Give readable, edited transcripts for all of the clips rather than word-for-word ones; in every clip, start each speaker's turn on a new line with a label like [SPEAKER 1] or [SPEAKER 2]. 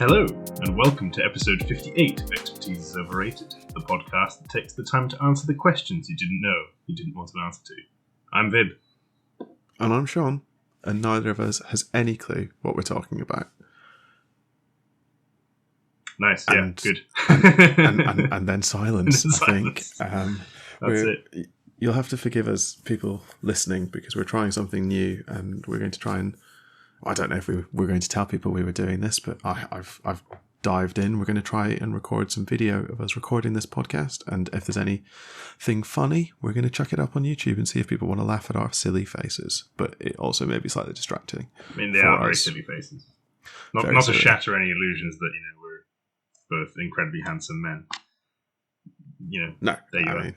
[SPEAKER 1] Hello, and welcome to episode 58 of Expertise is Overrated, the podcast that takes the time to answer the questions you didn't know you didn't want an answer to. I'm Vib.
[SPEAKER 2] And I'm Sean, and neither of us has any clue what we're talking about.
[SPEAKER 1] Nice, yeah, good.
[SPEAKER 2] and then silence, I think.
[SPEAKER 1] That's it.
[SPEAKER 2] You'll have to forgive us, people listening, because we're trying something new, and we're going to try and... I don't know if we're going to tell people we were doing this, but I've dived in. We're going to try and record some video of us recording this podcast, and if there's anything funny, we're going to chuck it up on YouTube and see if people want to laugh at our silly faces. But it also may be slightly distracting.
[SPEAKER 1] I mean, they are very silly faces. Not to shatter any illusions that, we're both incredibly handsome men.
[SPEAKER 2] No,
[SPEAKER 1] there you are.
[SPEAKER 2] Mean,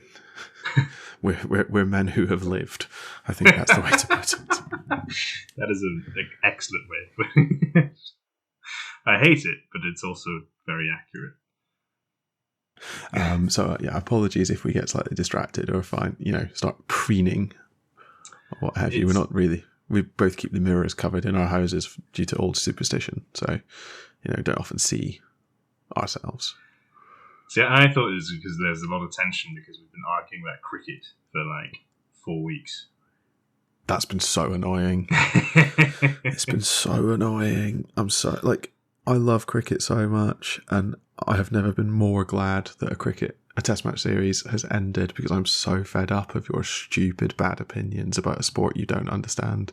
[SPEAKER 2] we're men who have lived. I think that's the way to put it.
[SPEAKER 1] That is an excellent way of putting it. I hate it, but it's also very accurate.
[SPEAKER 2] So apologies if we get slightly distracted or if I, start preening or what have you. We're not really. We both keep the mirrors covered in our houses due to old superstition. So, don't often see ourselves.
[SPEAKER 1] See, I thought it was because there's a lot of tension because we've been arguing about cricket for 4 weeks.
[SPEAKER 2] That's been so annoying. It's been so annoying. I love cricket so much, and I have never been more glad that a test match series has ended because I'm so fed up of your stupid bad opinions about a sport you don't understand.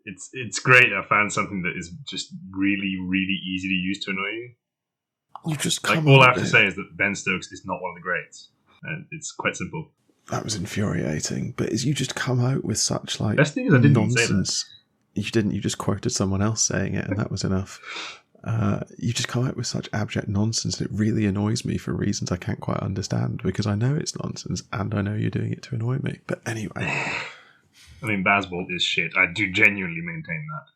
[SPEAKER 1] It's great. I found something that is just really, really easy to use to annoy you.
[SPEAKER 2] You just
[SPEAKER 1] all I have to say is that Ben Stokes is not one of the greats. It's quite simple.
[SPEAKER 2] That was infuriating. But you just come out with such
[SPEAKER 1] best thing is I didn't
[SPEAKER 2] nonsense.
[SPEAKER 1] Say
[SPEAKER 2] that. You didn't. You just quoted someone else saying it, and that was enough. You just come out with such abject nonsense. It really annoys me for reasons I can't quite understand because I know it's nonsense and I know you're doing it to annoy me. But anyway,
[SPEAKER 1] I mean, Bazball is shit. I do genuinely maintain that.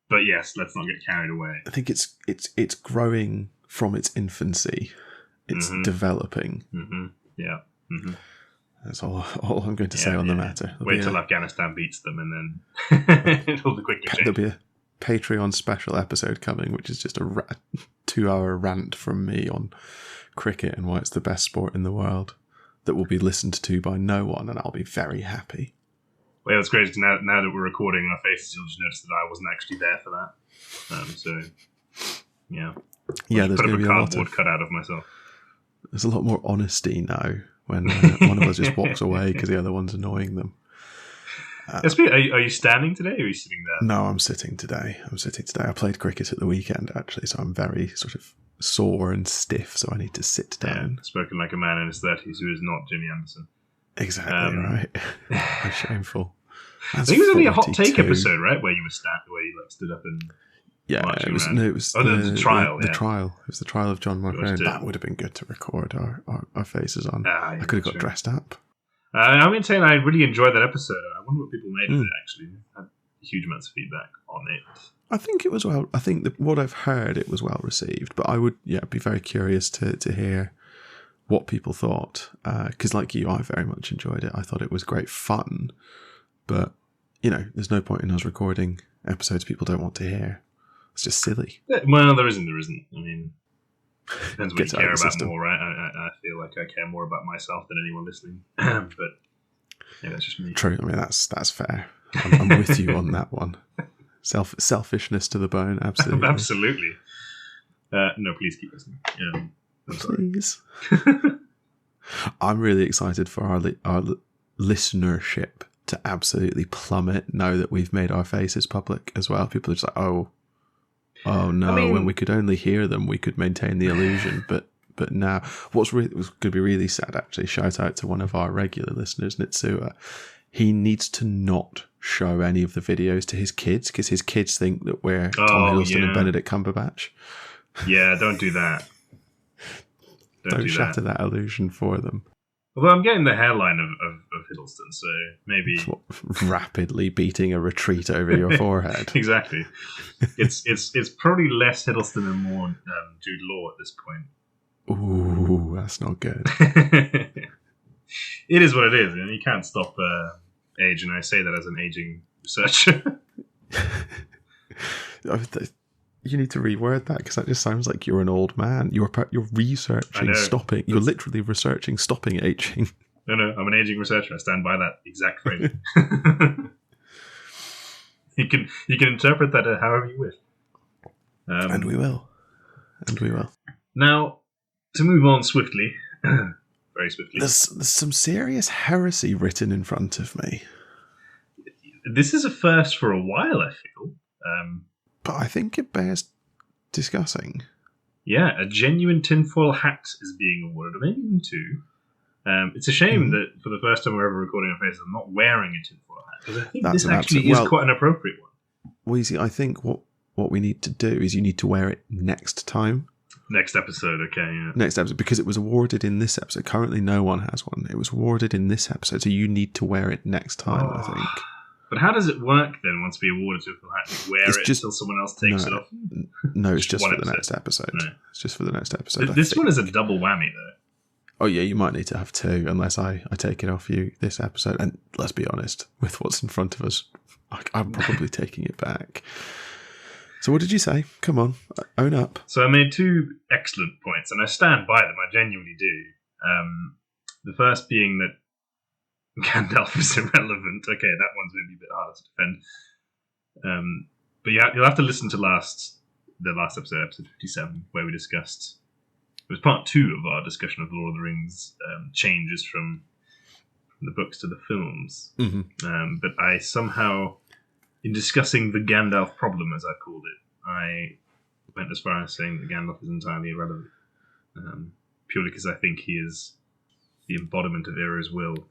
[SPEAKER 1] But yes, let's not get carried away.
[SPEAKER 2] I think it's growing from its infancy. It's developing.
[SPEAKER 1] Mm-hmm. Yeah. Mm-hmm.
[SPEAKER 2] That's all I'm going to say on the matter.
[SPEAKER 1] Wait till Afghanistan beats them and then it'll quickly change.
[SPEAKER 2] There'll be a Patreon special episode coming, which is just a 2-hour rant from me on cricket and why it's the best sport in the world that will be listened to by no one, and I'll be very happy.
[SPEAKER 1] Well, it's great. Now that we're recording our faces, you'll just notice that I wasn't actually there for that.
[SPEAKER 2] There's
[SPEAKER 1] put
[SPEAKER 2] going
[SPEAKER 1] up
[SPEAKER 2] to be
[SPEAKER 1] a cardboard cutout of myself.
[SPEAKER 2] There's a lot more honesty now when one of us just walks away because the other one's annoying them.
[SPEAKER 1] Are you standing today or are you sitting there?
[SPEAKER 2] No, I'm sitting today. I played cricket at the weekend, actually, so I'm very sort of sore and stiff, so I need to sit down.
[SPEAKER 1] Spoken like a man in his 30s who is not Jimmy Anderson.
[SPEAKER 2] Exactly right. How shameful.
[SPEAKER 1] I think it was only a hot take episode, right? Where you stood up and
[SPEAKER 2] it was the
[SPEAKER 1] trial.
[SPEAKER 2] The trial. It was the trial of John McClaren. That would have been good to record our faces on. I could have got dressed up.
[SPEAKER 1] I'm going to say I really enjoyed that episode. I wonder what people made of it. Actually, I had huge amounts of feedback on it.
[SPEAKER 2] I think it was well. I think that what I've heard, it was well received. But I would, be very curious to hear what people thought, because like you, I very much enjoyed it. I thought it was great fun, but there's no point in us recording episodes people don't want to hear. It's just silly.
[SPEAKER 1] Well, there isn't. I mean, depends what you care about more, right? I feel like I care more about myself than anyone listening, but that's just me.
[SPEAKER 2] True. I mean, that's fair. I'm with you on that one. Selfishness to the bone, absolutely.
[SPEAKER 1] Absolutely. No, please keep listening.
[SPEAKER 2] Please. I'm really excited for our listenership to absolutely plummet now that we've made our faces public as well. People are just like, oh no, when we could only hear them, we could maintain the illusion. But now, was going to be really sad, actually, shout out to one of our regular listeners, Nitsua. He needs to not show any of the videos to his kids because his kids think that we're Tom Hiddleston and Benedict Cumberbatch. Yeah,
[SPEAKER 1] don't do that.
[SPEAKER 2] Don't shatter that illusion for them.
[SPEAKER 1] Although I'm getting the hairline of Hiddleston, so maybe
[SPEAKER 2] rapidly beating a retreat over your forehead.
[SPEAKER 1] Exactly. It's probably less Hiddleston and more Jude Law at this point.
[SPEAKER 2] Ooh, that's not good.
[SPEAKER 1] It is what it is, and you can't stop age, and I say that as an aging researcher.
[SPEAKER 2] You need to reword that because that just sounds like you're an old man. You're researching stopping. You're literally researching stopping aging.
[SPEAKER 1] No, I'm an aging researcher. I stand by that exact phrase. You can interpret that however you wish.
[SPEAKER 2] And we will.
[SPEAKER 1] Now, to move on swiftly, very swiftly.
[SPEAKER 2] There's some serious heresy written in front of me.
[SPEAKER 1] This is a first for a while, I feel.
[SPEAKER 2] But I think it bears discussing.
[SPEAKER 1] Yeah, a genuine tinfoil hat is being awarded. Maybe even two. It's a shame that for the first time we're ever recording on Faces, I'm not wearing a tinfoil hat. Because I think this actually is quite an appropriate one.
[SPEAKER 2] Well, you see, I think what we need to do is you need to wear it next time.
[SPEAKER 1] Next episode, okay, yeah.
[SPEAKER 2] Next episode, because it was awarded in this episode. Currently, no one has one. It was awarded in this episode, so you need to wear it next time, I think.
[SPEAKER 1] But how does it work then once we award it to people? Wear it until someone else takes it off?
[SPEAKER 2] No, it's just for the next episode. No. It's just for the next episode.
[SPEAKER 1] This one is a double whammy, though.
[SPEAKER 2] Oh, yeah, you might need to have two, unless I take it off you this episode. And let's be honest, with what's in front of us, I'm probably taking it back. So what did you say? Come on, own up.
[SPEAKER 1] So I made two excellent points, and I stand by them. I genuinely do. The first being that Gandalf is irrelevant. Okay, that one's maybe a bit harder to defend. But you'll have to listen to the last episode 57, where we discussed. It was part 2 of our discussion of Lord of the Rings changes from the books to the films.
[SPEAKER 2] Mm-hmm.
[SPEAKER 1] But I somehow, in discussing the Gandalf problem, as I called it, I went as far as saying that Gandalf is entirely irrelevant, purely because I think he is the embodiment of Era's will.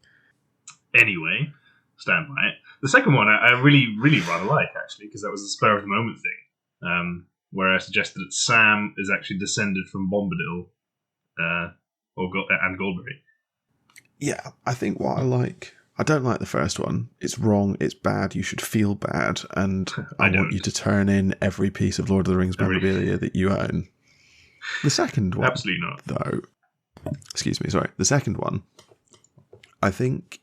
[SPEAKER 1] Anyway, stand by it. The second one I really, really rather like, actually, because that was a spur-of-the-moment thing, where I suggested that Sam is actually descended from Bombadil and Goldberry.
[SPEAKER 2] Yeah, I think what I don't like the first one. It's wrong, it's bad, you should feel bad, and I want you to turn in every piece of Lord of the Rings memorabilia that you own. The second one...
[SPEAKER 1] Absolutely not.
[SPEAKER 2] Though... Excuse me, sorry. The second one, I think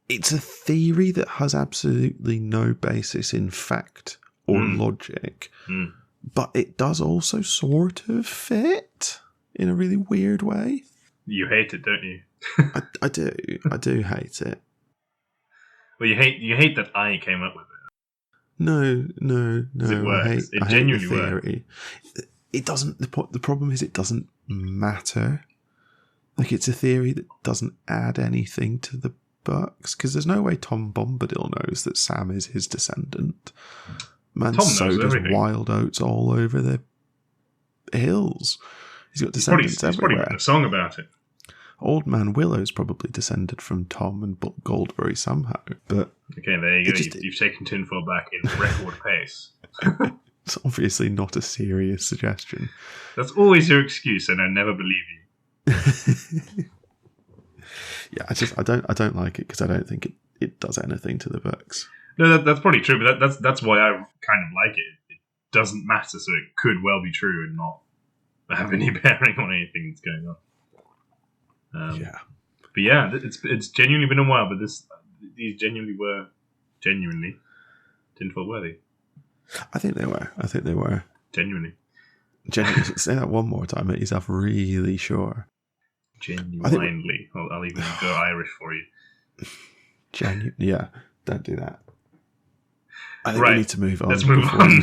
[SPEAKER 2] it's a theory that has absolutely no basis in fact or logic, but it does also sort of fit in a really weird way.
[SPEAKER 1] You hate it, don't you?
[SPEAKER 2] I do hate it.
[SPEAKER 1] Well, you hate that I came up with it.
[SPEAKER 2] No.
[SPEAKER 1] It works.
[SPEAKER 2] I
[SPEAKER 1] genuinely
[SPEAKER 2] hate the theory.
[SPEAKER 1] Works.
[SPEAKER 2] It doesn't. The problem is it doesn't matter. Like, it's a theory that doesn't add anything to the books, because there's no way Tom Bombadil knows that Sam is his descendant. Man sowed his wild oats all over the hills. He's got descendants everywhere. He's probably written
[SPEAKER 1] a song about it.
[SPEAKER 2] Old Man Willow's probably descended from Tom and Goldberry somehow. But
[SPEAKER 1] okay, there you go. You've taken tinfoil back in record pace.
[SPEAKER 2] It's obviously not a serious suggestion.
[SPEAKER 1] That's always your excuse, and I never believe you.
[SPEAKER 2] Yeah, I don't like it because I don't think it does anything to the books.
[SPEAKER 1] No, that's probably true, but that's why I kind of like it. It doesn't matter, so it could well be true and not have any bearing on anything that's going on.
[SPEAKER 2] Yeah,
[SPEAKER 1] but yeah, it's genuinely been a while, but these genuinely were tinfoil worthy.
[SPEAKER 2] I think they were
[SPEAKER 1] genuinely.
[SPEAKER 2] Say that one more time. Make yourself really sure.
[SPEAKER 1] Genuinely. I'll even go Irish for you.
[SPEAKER 2] Yeah, don't do that. I think
[SPEAKER 1] we
[SPEAKER 2] need to move on.
[SPEAKER 1] Let's move on.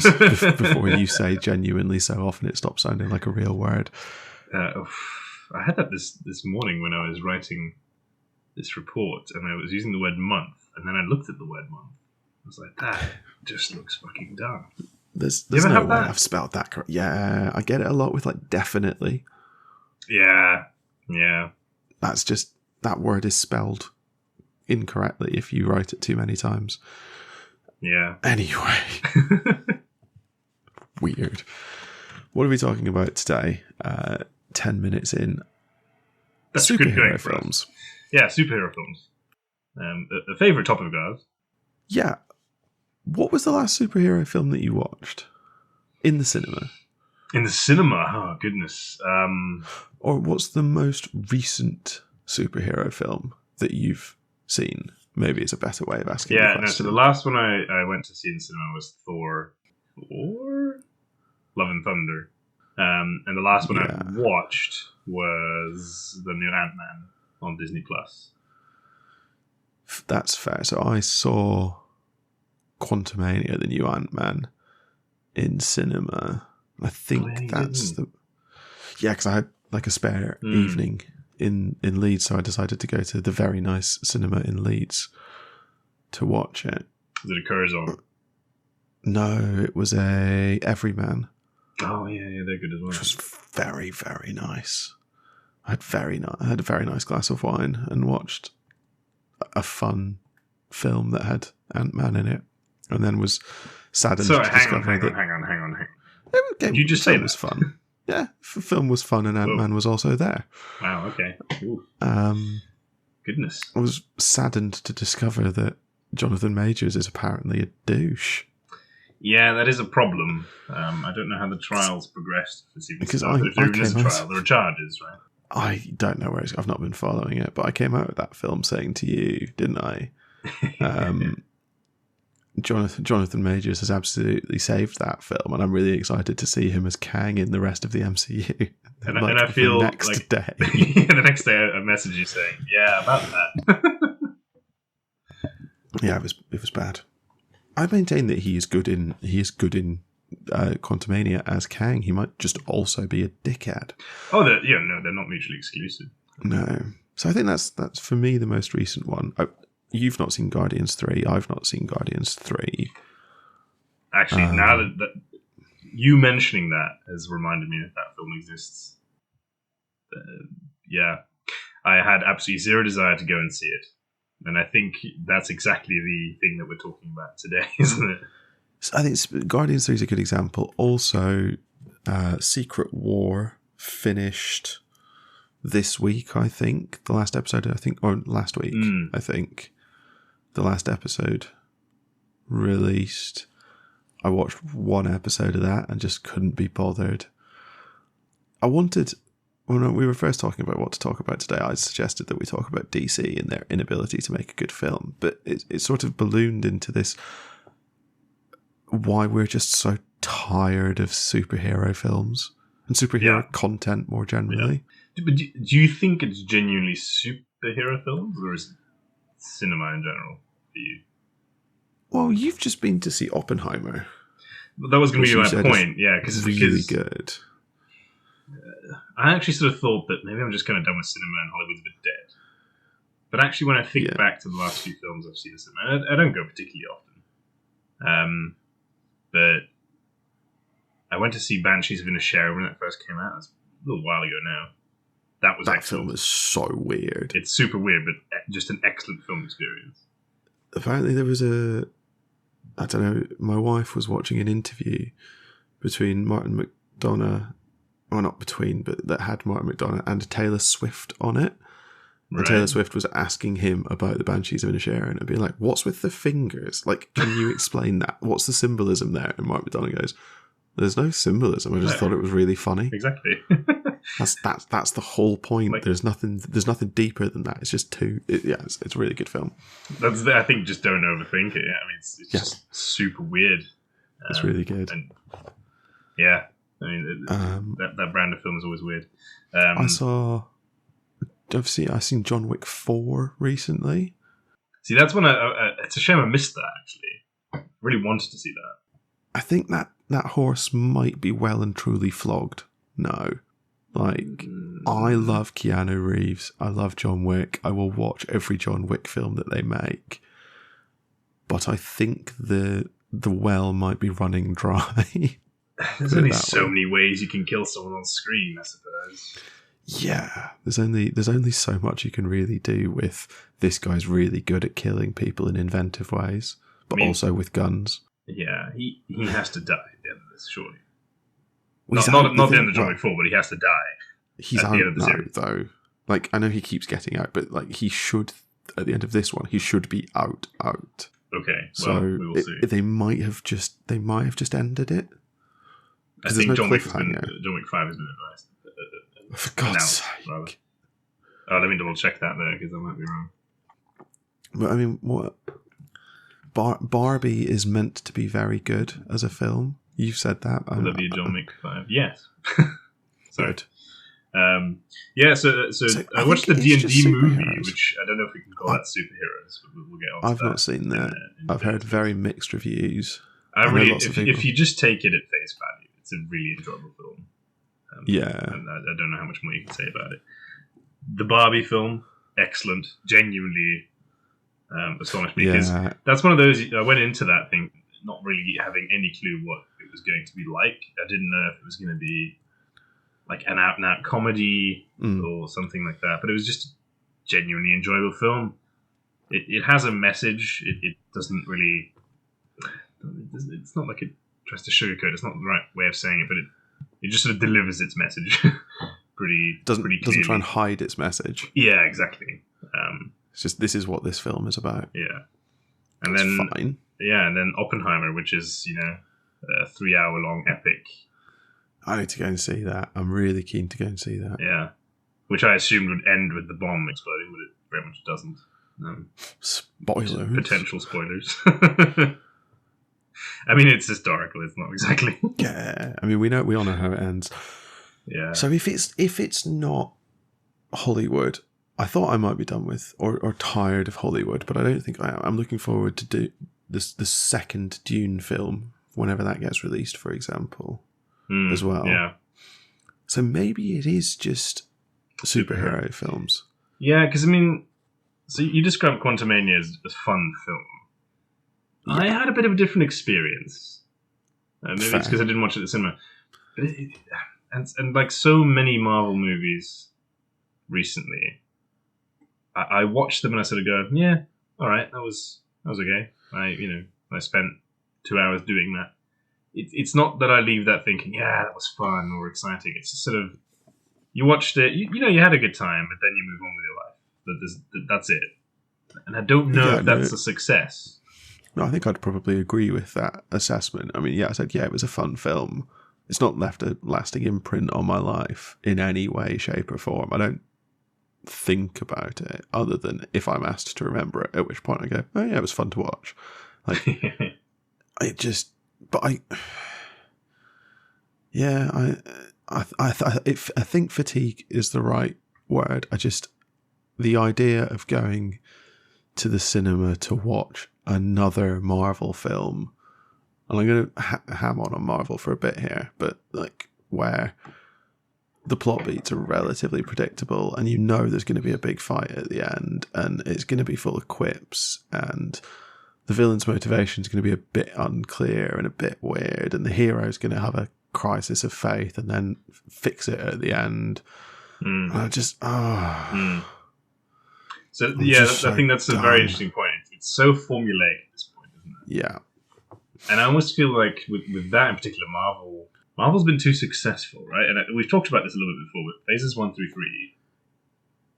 [SPEAKER 2] Before you say genuinely so often it stops sounding like a real word.
[SPEAKER 1] I had that this morning when I was writing this report, and I was using the word month, and then I looked at the word month. I was like, that just looks fucking dumb.
[SPEAKER 2] There's no way I've spelled that correct. Yeah, I get it a lot with like definitely.
[SPEAKER 1] Yeah.
[SPEAKER 2] That's just, that word is spelled incorrectly if you write it too many times.
[SPEAKER 1] Yeah.
[SPEAKER 2] Anyway. Weird. What are we talking about today? 10 minutes in.
[SPEAKER 1] That's
[SPEAKER 2] superhero films.
[SPEAKER 1] Yeah, superhero films. A favourite topic of ours.
[SPEAKER 2] Yeah. What was the last superhero film that you watched? In the cinema?
[SPEAKER 1] In the cinema? Oh, goodness.
[SPEAKER 2] Or what's the most recent superhero film that you've seen? Maybe it's a better way of asking.
[SPEAKER 1] Yeah, no, so the last one I went to see in the cinema was Thor 4? Love and Thunder. And the last one
[SPEAKER 2] Yeah.
[SPEAKER 1] I watched was the new Ant-Man on Disney Plus.
[SPEAKER 2] That's fair. So I saw Quantumania, the new Ant-Man, in cinema. I think that's the... Yeah, because I had like a spare evening in Leeds, so I decided to go to the very nice cinema in Leeds to watch it.
[SPEAKER 1] Is it a Curzon?
[SPEAKER 2] No, it was a Everyman.
[SPEAKER 1] Oh yeah, they're good as well.
[SPEAKER 2] Which was very, very nice. I had a very nice glass of wine and watched a fun film that had Ant-Man in it, and then was saddened to discover
[SPEAKER 1] hang on. Did you just say that?
[SPEAKER 2] Was fun. Yeah, the film was fun, and Ant-Man was also there.
[SPEAKER 1] Wow. Okay. Ooh. Goodness.
[SPEAKER 2] I was saddened to discover that Jonathan Majors is apparently a douche.
[SPEAKER 1] Yeah, that is a problem. I don't know how the trials progressed. Because if there is a trial, there are charges, right?
[SPEAKER 2] I don't know where it's... I've not been following it, but I came out of that film saying to you, didn't I? Jonathan Majors has absolutely saved that film, and I'm really excited to see him as Kang in the rest of the MCU.
[SPEAKER 1] And I feel
[SPEAKER 2] the next day.
[SPEAKER 1] The next day, I message you saying, "Yeah, about that."
[SPEAKER 2] Yeah, it was bad. I maintain that he is good in Quantumania as Kang. He might just also be a dickhead.
[SPEAKER 1] Oh, they're not mutually exclusive.
[SPEAKER 2] No, so I think that's for me the most recent one. You've not seen Guardians 3. I've not seen Guardians 3.
[SPEAKER 1] Actually, now that you mentioning that has reminded me that film exists. Yeah, I had absolutely zero desire to go and see it. And I think that's exactly the thing that we're talking about today, isn't it?
[SPEAKER 2] So I think Guardians 3 is a good example. Also, Secret War finished this week, I think. The last episode, or last week, I think. The last episode released. I watched one episode of that and just couldn't be bothered. When we were first talking about what to talk about today, I suggested that we talk about DC and their inability to make a good film. But it sort of ballooned into this, why we're just so tired of superhero films and superhero content more generally.
[SPEAKER 1] Yeah. But do you think it's genuinely superhero films, or is it cinema in general for you?
[SPEAKER 2] Well, you've just been to see Oppenheimer.
[SPEAKER 1] But that was going to be my point, because
[SPEAKER 2] it's really good.
[SPEAKER 1] I actually sort of thought that maybe I'm just kind of done with cinema and Hollywood's a bit dead. But actually, when I think back to the last few films I've seen in cinema, I don't go particularly often. But I went to see Banshees of Inisherin when it first came out. It was a little while ago now. That
[SPEAKER 2] film is so weird.
[SPEAKER 1] It's super weird, but just an excellent film experience.
[SPEAKER 2] Apparently there was I don't know, my wife was watching an interview between Martin McDonagh, well, not between, but that had Martin McDonagh and Taylor Swift on it. Right. And Taylor Swift was asking him about the Banshees of Inisherin and being like, what's with the fingers? Like, can you explain that? What's the symbolism there? And Martin McDonagh goes, there's no symbolism. I just thought it was really funny.
[SPEAKER 1] Exactly.
[SPEAKER 2] That's the whole point. Like, there's nothing deeper than that. It's just it's a really good film.
[SPEAKER 1] I think just don't overthink it. Yeah, I mean, it's just super weird.
[SPEAKER 2] It's really good.
[SPEAKER 1] And I mean, that brand of film is always weird.
[SPEAKER 2] I've seen John Wick 4 recently.
[SPEAKER 1] See, that's when it's a shame I missed that, actually. I really wanted to see that.
[SPEAKER 2] I think that horse might be well and truly flogged. No. I love Keanu Reeves. I love John Wick. I will watch every John Wick film that they make. But I think the well might be running dry.
[SPEAKER 1] There's only so many ways you can kill someone on screen, I suppose.
[SPEAKER 2] Yeah, there's only so much you can really do with this guy's really good at killing people in inventive ways, but also with guns. Yeah,
[SPEAKER 1] he has to die at the end of this, surely. Not the end of John Wick 4, but he has to die.
[SPEAKER 2] He's out now, though. Like, I know he keeps getting out, but like he should, at the end of this one, he should be out.
[SPEAKER 1] Okay,
[SPEAKER 2] so
[SPEAKER 1] we will see.
[SPEAKER 2] They might have just ended it.
[SPEAKER 1] I think John Wick 5 has been advised.
[SPEAKER 2] For God's sake.
[SPEAKER 1] Rather. Oh, let me double check that there, because I might be wrong.
[SPEAKER 2] But I mean, what? Barbie is meant to be very good as a film. You've said that.
[SPEAKER 1] I love you, John Wick 5. Yes. Sorry.
[SPEAKER 2] Good.
[SPEAKER 1] So I watched the D&D movie, which I don't know if we can call that superheroes, but we'll get on to that.
[SPEAKER 2] I've not seen that. I've heard very mixed reviews.
[SPEAKER 1] If you just take it at face value, it's a really enjoyable film. And I don't know how much more you can say about it. The Barbie film, excellent. Genuinely astonished me, because that's one of those. I went into that thing not really having any clue what it was going to be like. I didn't know if it was going to be like an out-and-out comedy or something like that, but it was just a genuinely enjoyable film. It has a message. It doesn't really. It's not like it tries to sugarcoat. It's not the right way of saying it, but it just sort of delivers its message pretty clearly.
[SPEAKER 2] Doesn't try and hide its message.
[SPEAKER 1] Yeah, exactly.
[SPEAKER 2] It's just, this is what this film is about.
[SPEAKER 1] Yeah,
[SPEAKER 2] and then fine.
[SPEAKER 1] Yeah, and then Oppenheimer, which is a 3-hour-long epic.
[SPEAKER 2] I need to go and see that. I'm really keen to go and see that.
[SPEAKER 1] Yeah, which I assumed would end with the bomb exploding, but it very much doesn't.
[SPEAKER 2] Spoilers.
[SPEAKER 1] Potential spoilers. I mean, it's historical. It's not exactly.
[SPEAKER 2] Yeah, I mean, we all know how it ends.
[SPEAKER 1] Yeah.
[SPEAKER 2] So if it's not Hollywood, I thought I might be done with or tired of Hollywood, but I don't think I am. I'm looking forward to do the second Dune film whenever that gets released, for example, as well.
[SPEAKER 1] Yeah.
[SPEAKER 2] So maybe it is just superhero films.
[SPEAKER 1] Yeah, because I mean, so you described Quantumania as a fun film. Yeah. I had a bit of a different experience. Maybe it's because I didn't watch it at the cinema. But and like so many Marvel movies recently, I watched them and I sort of go, yeah, all right, that was okay. I spent 2 hours doing that. It's not that I leave that thinking, yeah, that was fun or exciting. It's just sort of, you watched it, you had a good time, but then you move on with your life. That's it. And I don't know if that's a success.
[SPEAKER 2] No, I think I'd probably agree with that assessment. I mean, yeah, I said, yeah, it was a fun film. It's not left a lasting imprint on my life in any way, shape, or form. I don't think about it other than if I'm asked to remember it, at which point I go, oh yeah, it was fun to watch. Like, I think fatigue is the right word. The idea of going to the cinema to watch another Marvel film, and I'm going to ham on Marvel for a bit here, but like where the plot beats are relatively predictable and there's going to be a big fight at the end and it's going to be full of quips and the villain's motivation is going to be a bit unclear and a bit weird and the hero's going to have a crisis of faith and then fix it at the end. And I just,
[SPEAKER 1] So yeah, I think that's a very interesting point. It's so formulaic at this point, isn't it?
[SPEAKER 2] Yeah.
[SPEAKER 1] And I almost feel like with that in particular, Marvel's been too successful, right? And we've talked about this a little bit before, but Phases 1 through 3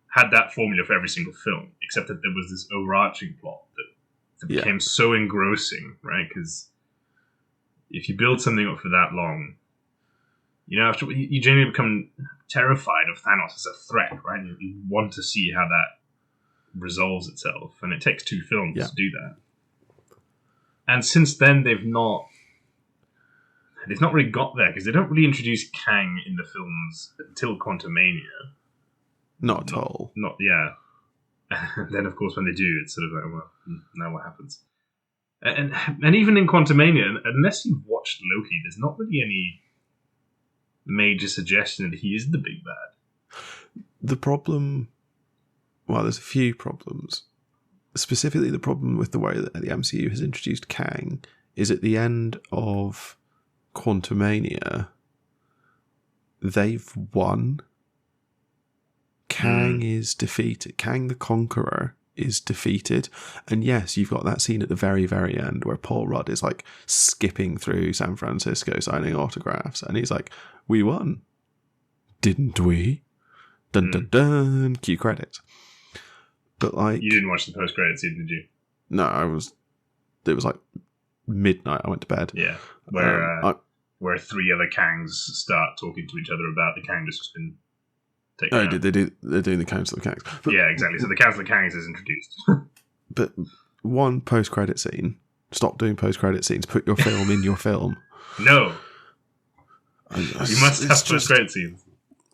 [SPEAKER 1] had that formula for every single film, except that there was this overarching plot that became so engrossing, right? Because if you build something up for that long, after you genuinely become terrified of Thanos as a threat, right? You want to see how that resolves itself, and it takes 2 films to do that. And since then, they've not really got there because they don't really introduce Kang in the films until Quantumania.
[SPEAKER 2] Not at all.
[SPEAKER 1] And then, of course, when they do, it's sort of like, well, now what happens? And even in Quantumania, unless you've watched Loki, there's not really any major suggestion that he is the big bad.
[SPEAKER 2] The problem, well, there's a few problems. Specifically, the problem with the way that the MCU has introduced Kang is at the end of Quantumania, they've won. Kang is defeated. Kang the Conqueror is defeated. And yes, you've got that scene at the very, very end where Paul Rudd is like skipping through San Francisco signing autographs. And he's like, we won. Didn't we? Dun dun dun. Cue credits. But like,
[SPEAKER 1] you didn't watch the post-credit scene, did you?
[SPEAKER 2] No, it was like midnight. I went to bed.
[SPEAKER 1] Yeah, where 3 other Kangs start talking to each other about the Kang that's just been taken out.
[SPEAKER 2] They're doing the Council of Kangs. But,
[SPEAKER 1] yeah, exactly. So the Council of Kangs is introduced.
[SPEAKER 2] But one post-credit scene. Stop doing post-credit scenes. Put your film in your film.
[SPEAKER 1] No.
[SPEAKER 2] You
[SPEAKER 1] must have post-credit scenes.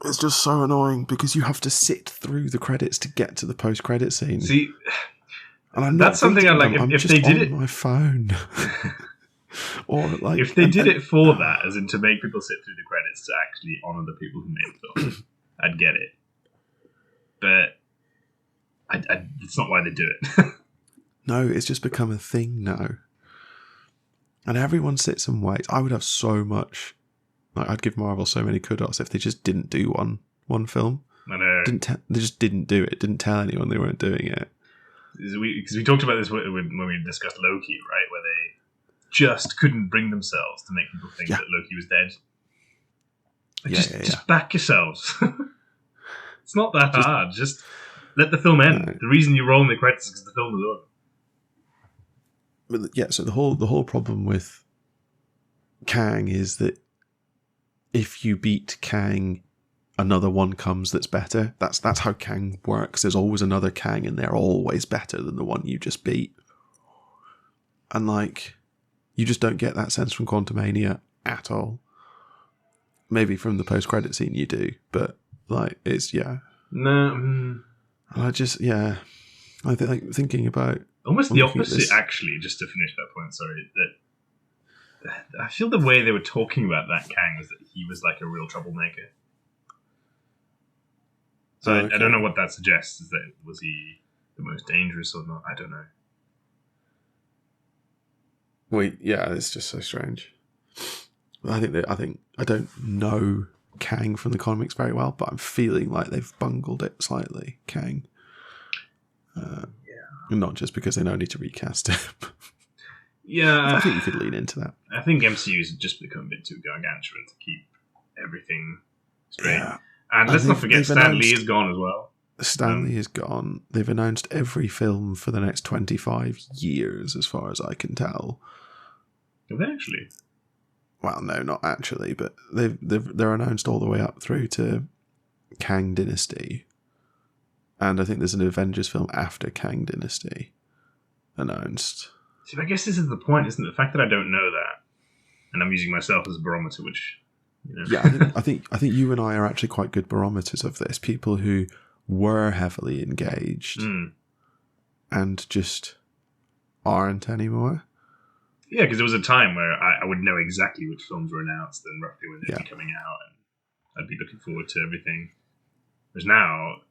[SPEAKER 2] It's just so annoying because you have to sit through the credits to get to the post-credit scene.
[SPEAKER 1] See,
[SPEAKER 2] and I'm
[SPEAKER 1] that's
[SPEAKER 2] not
[SPEAKER 1] something I like.
[SPEAKER 2] I'm
[SPEAKER 1] If
[SPEAKER 2] just
[SPEAKER 1] they did
[SPEAKER 2] on
[SPEAKER 1] it,
[SPEAKER 2] my phone. Or like,
[SPEAKER 1] if they did it for that, as in to make people sit through the credits to actually honour the people who made the film, I'd get it. But it's not why they do it.
[SPEAKER 2] No, it's just become a thing now. And everyone sits and waits. I would have so much... Like, I'd give Marvel so many kudos if they just didn't do one film.
[SPEAKER 1] I know.
[SPEAKER 2] They just didn't do it. Didn't tell anyone they weren't doing it.
[SPEAKER 1] Because we talked about this when we discussed Loki, right? Where they just couldn't bring themselves to make people think that Loki was dead. Like, just back yourselves. It's not that hard. Just let the film end. No. The reason you're rolling the credits is because the film is over.
[SPEAKER 2] But yeah, so the whole problem with Kang is that if you beat Kang, another one comes that's better. That's how Kang works. There's always another Kang and they're always better than the one you just beat. And like, you just don't get that sense from Quantumania at all. Maybe from the post-credit scene you do, but like, it's,
[SPEAKER 1] No.
[SPEAKER 2] I just, I think like, thinking about...
[SPEAKER 1] Almost the opposite, actually, just to finish that point, sorry. That I feel the way they were talking about that Kang was that he was like a real troublemaker. So I don't know what that suggests. Is that was he the most dangerous or not? I don't know.
[SPEAKER 2] Wait, yeah, it's just so strange. I don't know Kang from the comics very well, but I'm feeling like they've bungled it slightly. Kang, not just because they don't need to recast him.
[SPEAKER 1] Yeah,
[SPEAKER 2] I think you could lean into that.
[SPEAKER 1] I think MCU's just become a bit too gargantuan to keep everything straight. Yeah. And let's not forget, Stan Lee is gone as well.
[SPEAKER 2] Stan Lee is gone. They've announced every film for the next 25 years, as far as I can tell.
[SPEAKER 1] Have they actually?
[SPEAKER 2] Well, no, not actually, but they're announced all the way up through to Kang Dynasty. And I think there's an Avengers film after Kang Dynasty announced.
[SPEAKER 1] See, I guess this is the point, isn't it? The fact that I don't know that, and I'm using myself as a barometer, which...
[SPEAKER 2] Yeah, I think you and I are actually quite good barometers of this. People who were heavily engaged and just aren't anymore.
[SPEAKER 1] Yeah, because there was a time where I would know exactly which films were announced and roughly when they'd be coming out, and I'd be looking forward to everything. Whereas now,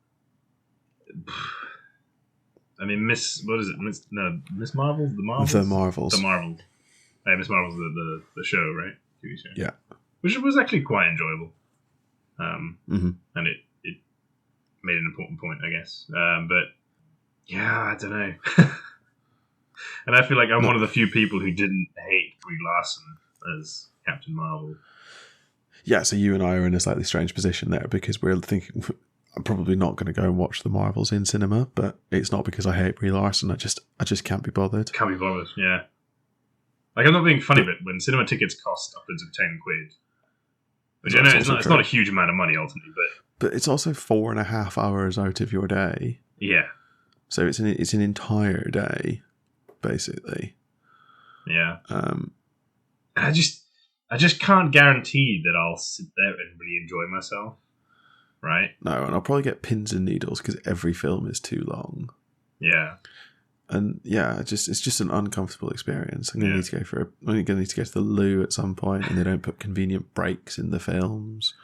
[SPEAKER 1] I mean, Miss Marvel's the Marvels?
[SPEAKER 2] The Marvels.
[SPEAKER 1] The Marvels. Miss Marvel's the show, right? TV show.
[SPEAKER 2] Yeah.
[SPEAKER 1] Which was actually quite enjoyable. And it made an important point, I guess. But, yeah, I don't know. And I feel like I'm one of the few people who didn't hate Brie Larson as Captain Marvel.
[SPEAKER 2] Yeah, so you and I are in a slightly strange position there because we're thinking... I'm probably not going to go and watch the Marvels in cinema, but it's not because I hate Brie Larson. I just can't be bothered.
[SPEAKER 1] Can't be bothered, yeah. Like, I'm not being funny, but when cinema tickets cost upwards of 10 quid, which I know it's not a huge amount of money ultimately,
[SPEAKER 2] but it's also 4.5 hours out of your day.
[SPEAKER 1] Yeah.
[SPEAKER 2] So it's an entire day, basically.
[SPEAKER 1] Yeah. I just can't guarantee that I'll sit there and really enjoy myself. Right?
[SPEAKER 2] No, and I'll probably get pins and needles because every film is too long.
[SPEAKER 1] Yeah.
[SPEAKER 2] And yeah, it's just an uncomfortable experience. I'm going to need to go to the loo at some point, and they don't put convenient breaks in the films.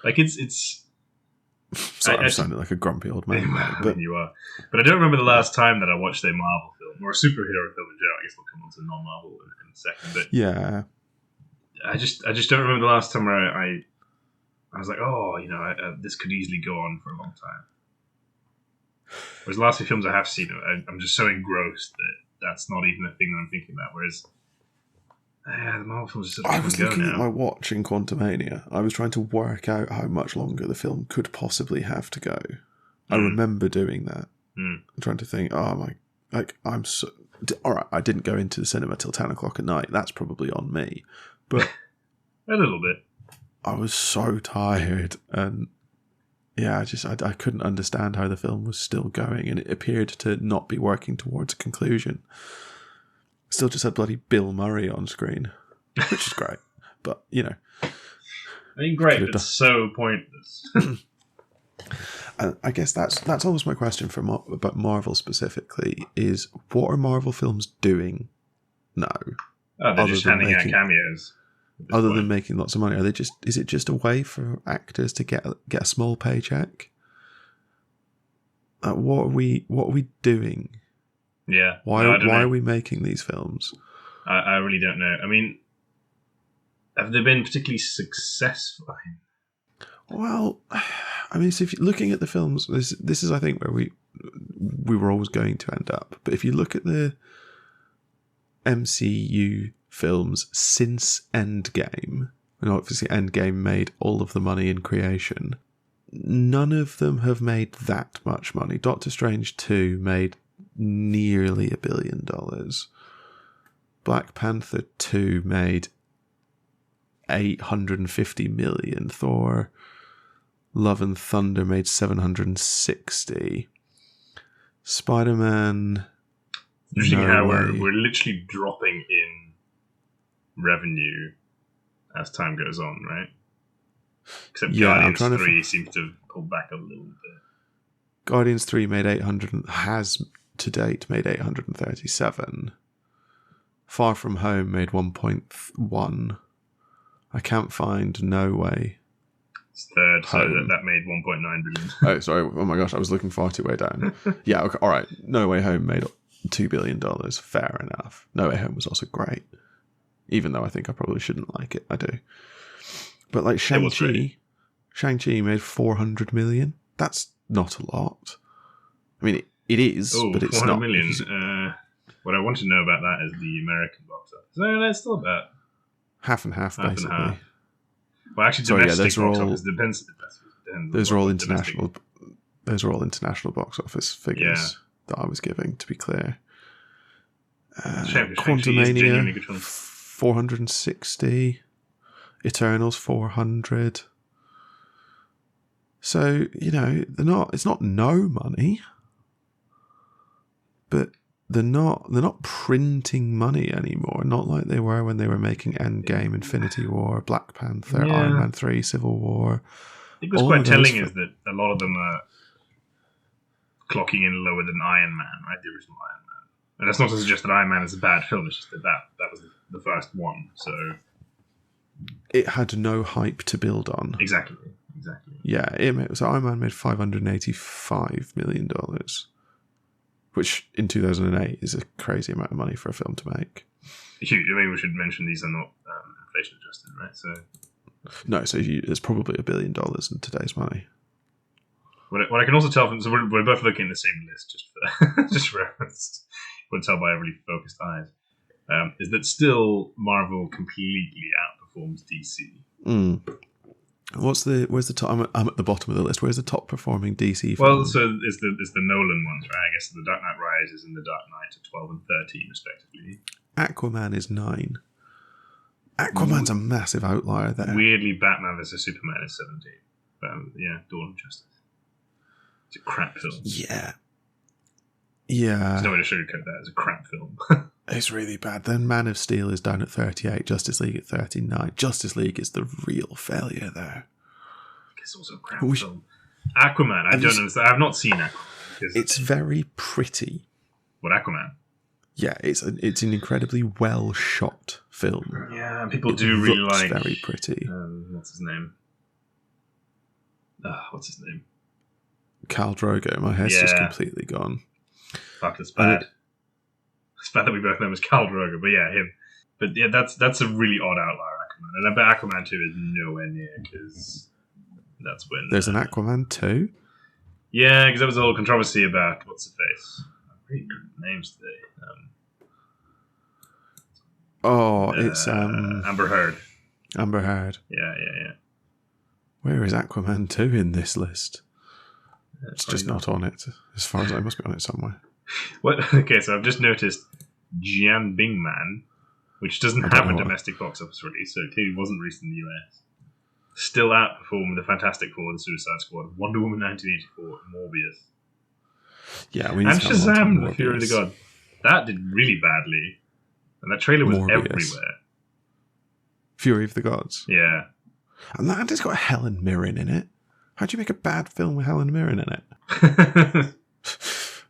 [SPEAKER 1] Like it's.
[SPEAKER 2] Sorry, I'm sounding like a grumpy old man.
[SPEAKER 1] But you are. But I don't remember the last time that I watched a Marvel film or a superhero film in general. I guess we'll come on to non-Marvel in a second. But
[SPEAKER 2] yeah,
[SPEAKER 1] I just don't remember the last time where I was like, oh, this could easily go on for a long time. Whereas the last few films I have seen, I'm just so engrossed that that's not even a thing that I'm thinking about. Whereas, the Marvel films are such a
[SPEAKER 2] I was looking
[SPEAKER 1] now.
[SPEAKER 2] at my watch in Quantumania. I was trying to work out how much longer the film could possibly have to go. I remember doing that. I'm trying to think, I'm so... All right, I didn't go into the cinema till 10 o'clock at night. That's probably on me. But
[SPEAKER 1] a little bit.
[SPEAKER 2] I was so tired, and yeah, I couldn't understand how the film was still going, and it appeared to not be working towards a conclusion. Still just had bloody Bill Murray on screen. which is great. But
[SPEAKER 1] I mean, great,
[SPEAKER 2] Could've
[SPEAKER 1] but so pointless.
[SPEAKER 2] I guess that's almost my question for about Marvel specifically: is what are Marvel films doing now?
[SPEAKER 1] Oh, they're just handing out cameos.
[SPEAKER 2] Other than making lots of money, is it just a way for actors to get a small paycheck? What are we doing?
[SPEAKER 1] Yeah.
[SPEAKER 2] Why are we making these films?
[SPEAKER 1] I really don't know. I mean, have they been particularly successful?
[SPEAKER 2] Well, I mean, so if you're looking at the films, this is I think where we were always going to end up. But if you look at the MCU films since Endgame, and obviously Endgame made all of the money in creation, none of them have made that much money. Doctor Strange 2 made nearly $1 billion. Black Panther 2 made 850 million. Thor Love and Thunder made 760. Spider-Man...
[SPEAKER 1] Interesting how we're literally dropping in revenue as time goes on, right? Except Guardians 3 seems to have pulled back a little bit.
[SPEAKER 2] Guardians 3 made 800, has to date made 837. Far From Home made 1.1. I Can't Find No Way.
[SPEAKER 1] It's third, so that made 1.9 billion.
[SPEAKER 2] Oh, sorry. Oh my gosh, I was looking far too way down. Yeah, okay, all right. No Way Home made $2 billion. Fair enough. No Way Home was also great. Even though I think I probably shouldn't like it. I do. But like Shang-Chi made 400 million. That's not a lot. I mean, it is, but it's
[SPEAKER 1] 400
[SPEAKER 2] not.
[SPEAKER 1] million. What I want to know about that is the American box office. No, that's still about
[SPEAKER 2] half and half, basically. And half.
[SPEAKER 1] Well, actually, domestic box office depends.
[SPEAKER 2] Those are all international. Those are all international box office figures that I was giving. To be clear, Quantumania 460, Eternals 400. So they're not. It's not no money, but they're not printing money anymore. Not like they were when they were making Endgame, Infinity War, Black Panther, Iron Man 3, Civil War.
[SPEAKER 1] I think what's quite telling is that a lot of them are clocking in lower than Iron Man, right? The original Iron Man. And that's not to suggest that Iron Man is a bad film. It's just that was the first one, so
[SPEAKER 2] it had no hype to build on.
[SPEAKER 1] Exactly.
[SPEAKER 2] Yeah, so Iron Man made $585 million. Which in 2008 is a crazy amount of money for a film to make.
[SPEAKER 1] Huge. I mean, we should mention these are not inflation adjusted, right? So
[SPEAKER 2] no, so it's probably $1 billion in today's money.
[SPEAKER 1] What I can also tell from, so we're both looking at the same list, just for reference. You can tell by really focused eyes, is that still Marvel completely outperforms DC.
[SPEAKER 2] Where's the top? I'm at the bottom of the list. Where's the top performing DC film?
[SPEAKER 1] Well, so it's the Nolan ones, right? I guess the Dark Knight Rises and the Dark Knight are 12 and 13, respectively.
[SPEAKER 2] Aquaman is 9. Aquaman's a massive outlier there.
[SPEAKER 1] Weirdly, Batman vs Superman is 17. Dawn of Justice. It's a crap film.
[SPEAKER 2] Yeah.
[SPEAKER 1] There's no way to sugarcoat that. It's a crap film.
[SPEAKER 2] It's really bad. Then Man of Steel is down at 38, Justice League at 39. Justice League is the real failure there.
[SPEAKER 1] It's also a crap film. Aquaman, I don't understand. I've not seen Aquaman.
[SPEAKER 2] It's very pretty.
[SPEAKER 1] What, Aquaman?
[SPEAKER 2] Yeah, it's an incredibly well shot film.
[SPEAKER 1] Yeah, people do really like.
[SPEAKER 2] It's very pretty.
[SPEAKER 1] What's his name? What's his name?
[SPEAKER 2] Khal Drogo. My hair's just completely gone.
[SPEAKER 1] Fuck, it's bad. It's bad that we both know him as Khal Drogo, but yeah, him. But yeah, that's a really odd outlier, Aquaman. And I bet Aquaman 2 is nowhere near, because that's when...
[SPEAKER 2] There's an Aquaman 2?
[SPEAKER 1] Yeah, because there was a whole controversy about what's the face. Really good names today.
[SPEAKER 2] It's
[SPEAKER 1] Amber Heard.
[SPEAKER 2] Amber Heard.
[SPEAKER 1] Yeah.
[SPEAKER 2] Where is Aquaman 2 in this list? It's just not on it. As far as I must be on it somewhere.
[SPEAKER 1] What? Okay, so I've just noticed Jian Bingman, which doesn't have a domestic box office release, so it clearly wasn't released in the US. Still outperformed the Fantastic Four, the Suicide Squad, Wonder Woman 1984, Morbius.
[SPEAKER 2] Yeah,
[SPEAKER 1] and Shazam, The Fury of the God. That did really badly. And that trailer was everywhere.
[SPEAKER 2] Fury of the Gods.
[SPEAKER 1] Yeah.
[SPEAKER 2] And that has got Helen Mirren in it. How do you make a bad film with Helen Mirren in it?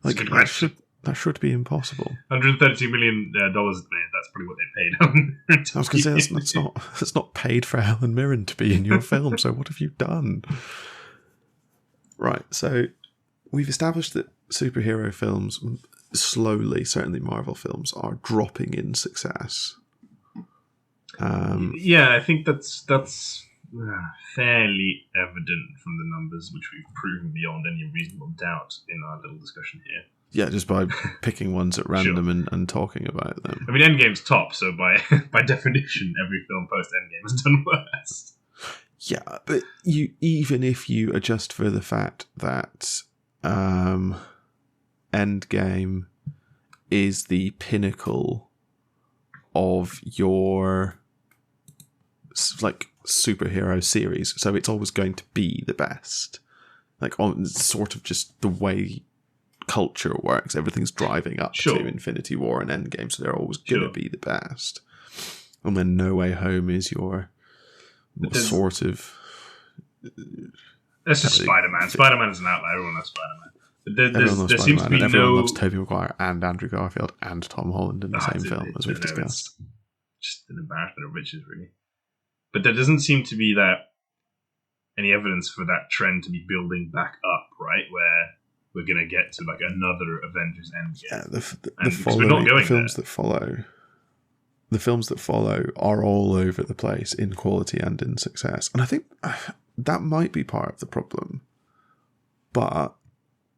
[SPEAKER 2] Like,
[SPEAKER 1] good question.
[SPEAKER 2] that should be impossible.
[SPEAKER 1] $132 million at the minute. That's probably what they paid on.
[SPEAKER 2] I was going to say, that's not paid for Helen Mirren to be in your film, so what have you done? Right, so we've established that superhero films, slowly, certainly Marvel films, are dropping in success.
[SPEAKER 1] Yeah, I think that's fairly evident from the numbers, which we've proven beyond any reasonable doubt in our little discussion here.
[SPEAKER 2] Yeah, just by picking ones at random and talking about them.
[SPEAKER 1] I mean, Endgame's top, so by definition, every film post Endgame has done worse.
[SPEAKER 2] Yeah, but even if you adjust for the fact that Endgame is the pinnacle of your like superhero series, so it's always going to be the best. Like, on sort of just the way culture works, everything's driving up to Infinity War and Endgame, so they're always going to be the best. And then No Way Home is your sort of.
[SPEAKER 1] That's just Spider-Man. Spider-Man is an outlier. Everyone loves Spider-Man.
[SPEAKER 2] Everyone loves
[SPEAKER 1] there seems to be
[SPEAKER 2] everyone loves Tobey Maguire and Andrew Garfield and Tom Holland in the same film, as we've discussed.
[SPEAKER 1] Just an embarrassment of riches, really. But there doesn't seem to be any evidence for that trend to be building back up, right? Where we're going to get to like another Avengers Endgame.
[SPEAKER 2] Yeah, the films that follow are all over the place in quality and in success. And I think that might be part of the problem. But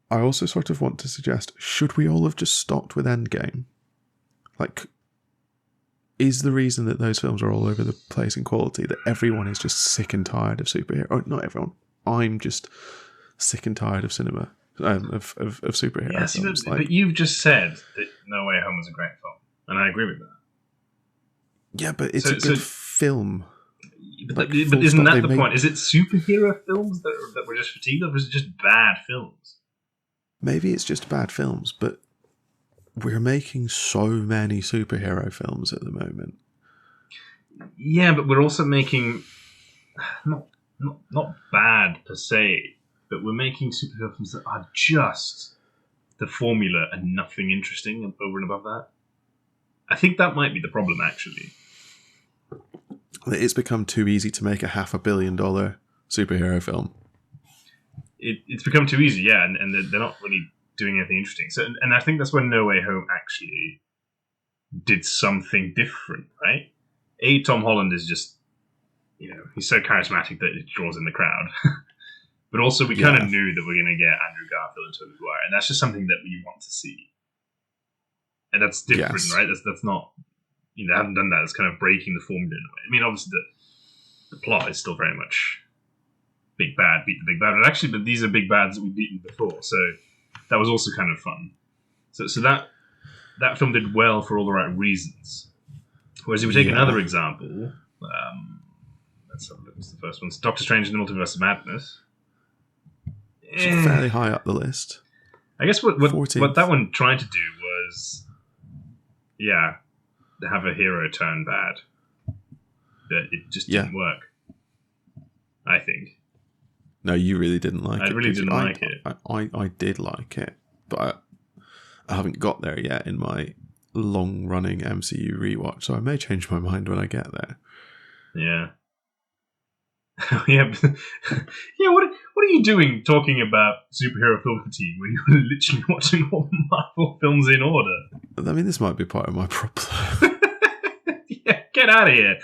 [SPEAKER 2] I also sort of want to suggest, should we all have just stopped with Endgame? Like, is the reason that those films are all over the place in quality that everyone is just sick and tired of superhero? Or not everyone. I'm just sick and tired of cinema, of superhero films.
[SPEAKER 1] But you've just said that No Way Home was a great film, and I agree with that.
[SPEAKER 2] Yeah, but it's a good film.
[SPEAKER 1] But isn't that the point? Is it superhero films that we're just fatigued of, or is it just bad films?
[SPEAKER 2] Maybe it's just bad films, but we're making so many superhero films at the moment.
[SPEAKER 1] Yeah, but we're also making not bad per se, but we're making superhero films that are just the formula and nothing interesting over and above that. I think that might be the problem, actually.
[SPEAKER 2] It's become too easy to make a $500 million superhero film.
[SPEAKER 1] It's become too easy, yeah, and they're not really doing anything interesting. So, and I think that's when No Way Home actually did something different, right? Tom Holland is just, he's so charismatic that it draws in the crowd. But also, we kind of knew that we're going to get Andrew Garfield and Tobey Maguire, and that's just something that we want to see. And that's different, right? That's not, they haven't done that. It's kind of breaking the formula in a way. I mean, obviously, the plot is still very much big bad, beat the big bad. But these are big bads that we've beaten before, so that was also kind of fun. So that film did well for all the right reasons. Whereas if we take another example, let's have a look. What's the first one? It's Doctor Strange in the Multiverse of Madness.
[SPEAKER 2] It's fairly high up the list.
[SPEAKER 1] I guess what that one tried to do was, have a hero turn bad. But it just didn't work, I think.
[SPEAKER 2] No, you really didn't like it.
[SPEAKER 1] I really didn't like it.
[SPEAKER 2] I did like it, but I haven't got there yet in my long-running MCU rewatch, so I may change my mind when I get there.
[SPEAKER 1] Yeah. Yeah. What are you doing talking about superhero film fatigue when you're literally watching all Marvel films in order?
[SPEAKER 2] I mean, this might be part of my problem.
[SPEAKER 1] Yeah, get out of here.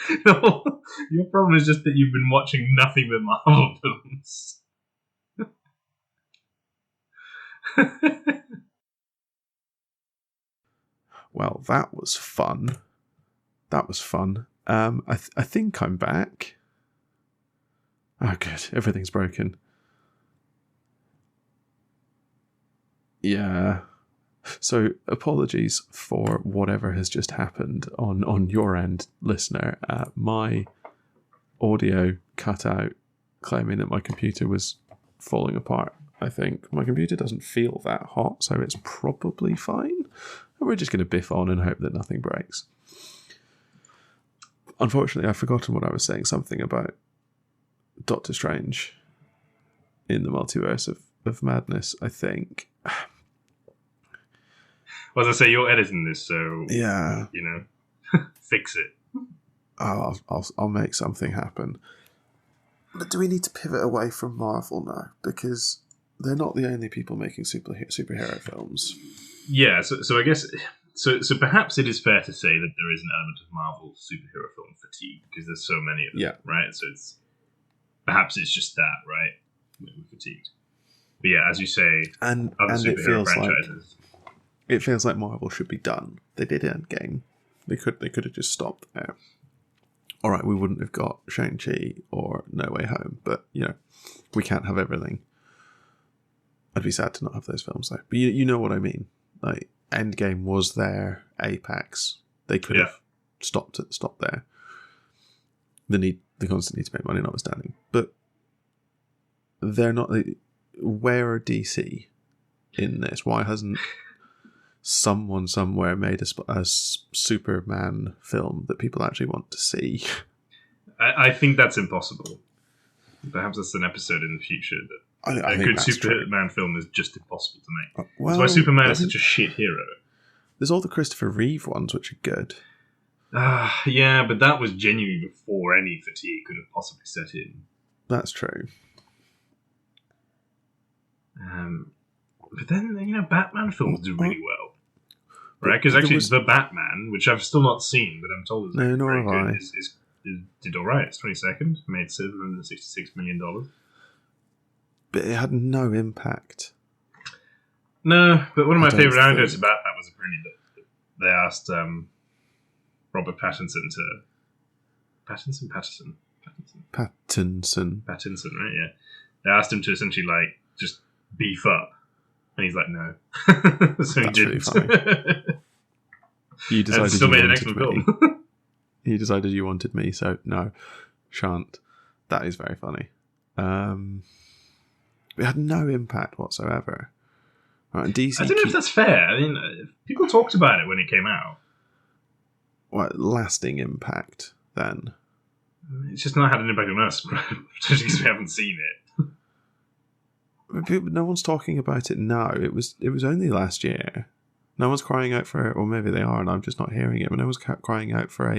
[SPEAKER 1] Your problem is just that you've been watching nothing but Marvel films.
[SPEAKER 2] Well, that was fun. I think I'm back. Oh, good. Everything's broken. Yeah. So, apologies for whatever has just happened on your end, listener. My audio cut out, claiming that my computer was falling apart. I think my computer doesn't feel that hot, so it's probably fine. We're just going to biff on and hope that nothing breaks. Unfortunately, I've forgotten what I was saying. Something about Doctor Strange in the multiverse of madness, I think.
[SPEAKER 1] Well, as I say, you're editing this, so
[SPEAKER 2] Yeah,
[SPEAKER 1] fix it.
[SPEAKER 2] I'll make something happen. But do we need to pivot away from Marvel now? Because they're not the only people making superhero films.
[SPEAKER 1] Yeah, so I guess so perhaps it is fair to say that there is an element of Marvel superhero film fatigue because there's so many of them, right? So perhaps it's just that, right? We're fatigued. But yeah, as you say,
[SPEAKER 2] and
[SPEAKER 1] superhero franchises.
[SPEAKER 2] It feels like Marvel should be done. They did Endgame. They could have just stopped there. All right, we wouldn't have got Shang-Chi or No Way Home, but we can't have everything. I'd be sad to not have those films though. But you know what I mean. Like Endgame was their apex. They could have stopped there. The constant need to make money notwithstanding, but they're not. Where are DC in this? Why hasn't someone somewhere made a Superman film that people actually want to see?
[SPEAKER 1] I think that's impossible. Perhaps that's an episode in the future that a good Superman film is just impossible to make. That's why Superman is such a shit hero.
[SPEAKER 2] There's all the Christopher Reeve ones, which are good.
[SPEAKER 1] Yeah, but that was genuinely before any fatigue could have possibly set in.
[SPEAKER 2] That's true.
[SPEAKER 1] But then, Batman films do really well. Right? Because actually, The Batman, which I've still not seen, but I'm told is very good, did alright. It's 22nd, made $766 million.
[SPEAKER 2] But it had no impact.
[SPEAKER 1] No, but one of my favourite anecdotes about that was apparently that they asked Robert Pattinson to... Pattinson, right? Yeah. They asked him to essentially, just beef up. And he's like, no. So he didn't. Really funny.
[SPEAKER 2] You decided
[SPEAKER 1] still made an excellent film.
[SPEAKER 2] You decided you wanted me, so no, shan't. That is very funny. It had no impact whatsoever. Right, DC
[SPEAKER 1] I don't know if that's fair. I mean, people talked about it when it came out.
[SPEAKER 2] What, lasting impact, then?
[SPEAKER 1] It's just not had an impact on us, especially because we haven't seen it.
[SPEAKER 2] No one's talking about it now. It was only last year. No one's crying out for it, or maybe they are, and I'm just not hearing it. But no one's crying out for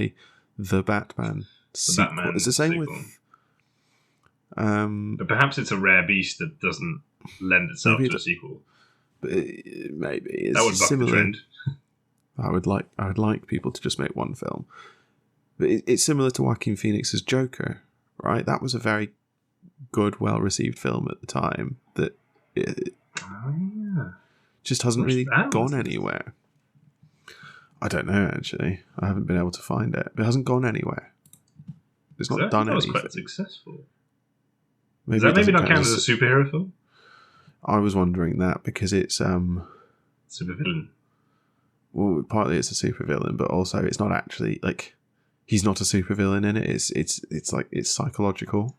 [SPEAKER 2] The Batman sequel. It's the same sequel. With.
[SPEAKER 1] But perhaps it's a rare beast that doesn't lend itself to a sequel.
[SPEAKER 2] But maybe it's
[SPEAKER 1] that would buck the trend.
[SPEAKER 2] I would like people to just make one film. But it's similar to Joaquin Phoenix's Joker, right? That was a very good, well-received film at the time that just hasn't really gone anywhere. I don't know, actually. I haven't been able to find it. It hasn't gone anywhere. It's not done anything. That was quite
[SPEAKER 1] successful.
[SPEAKER 2] Maybe
[SPEAKER 1] Is that maybe not counted as a superhero film?
[SPEAKER 2] I was wondering that because it's
[SPEAKER 1] supervillain.
[SPEAKER 2] Well, partly it's a supervillain, but also it's not actually he's not a supervillain in it. It's psychological.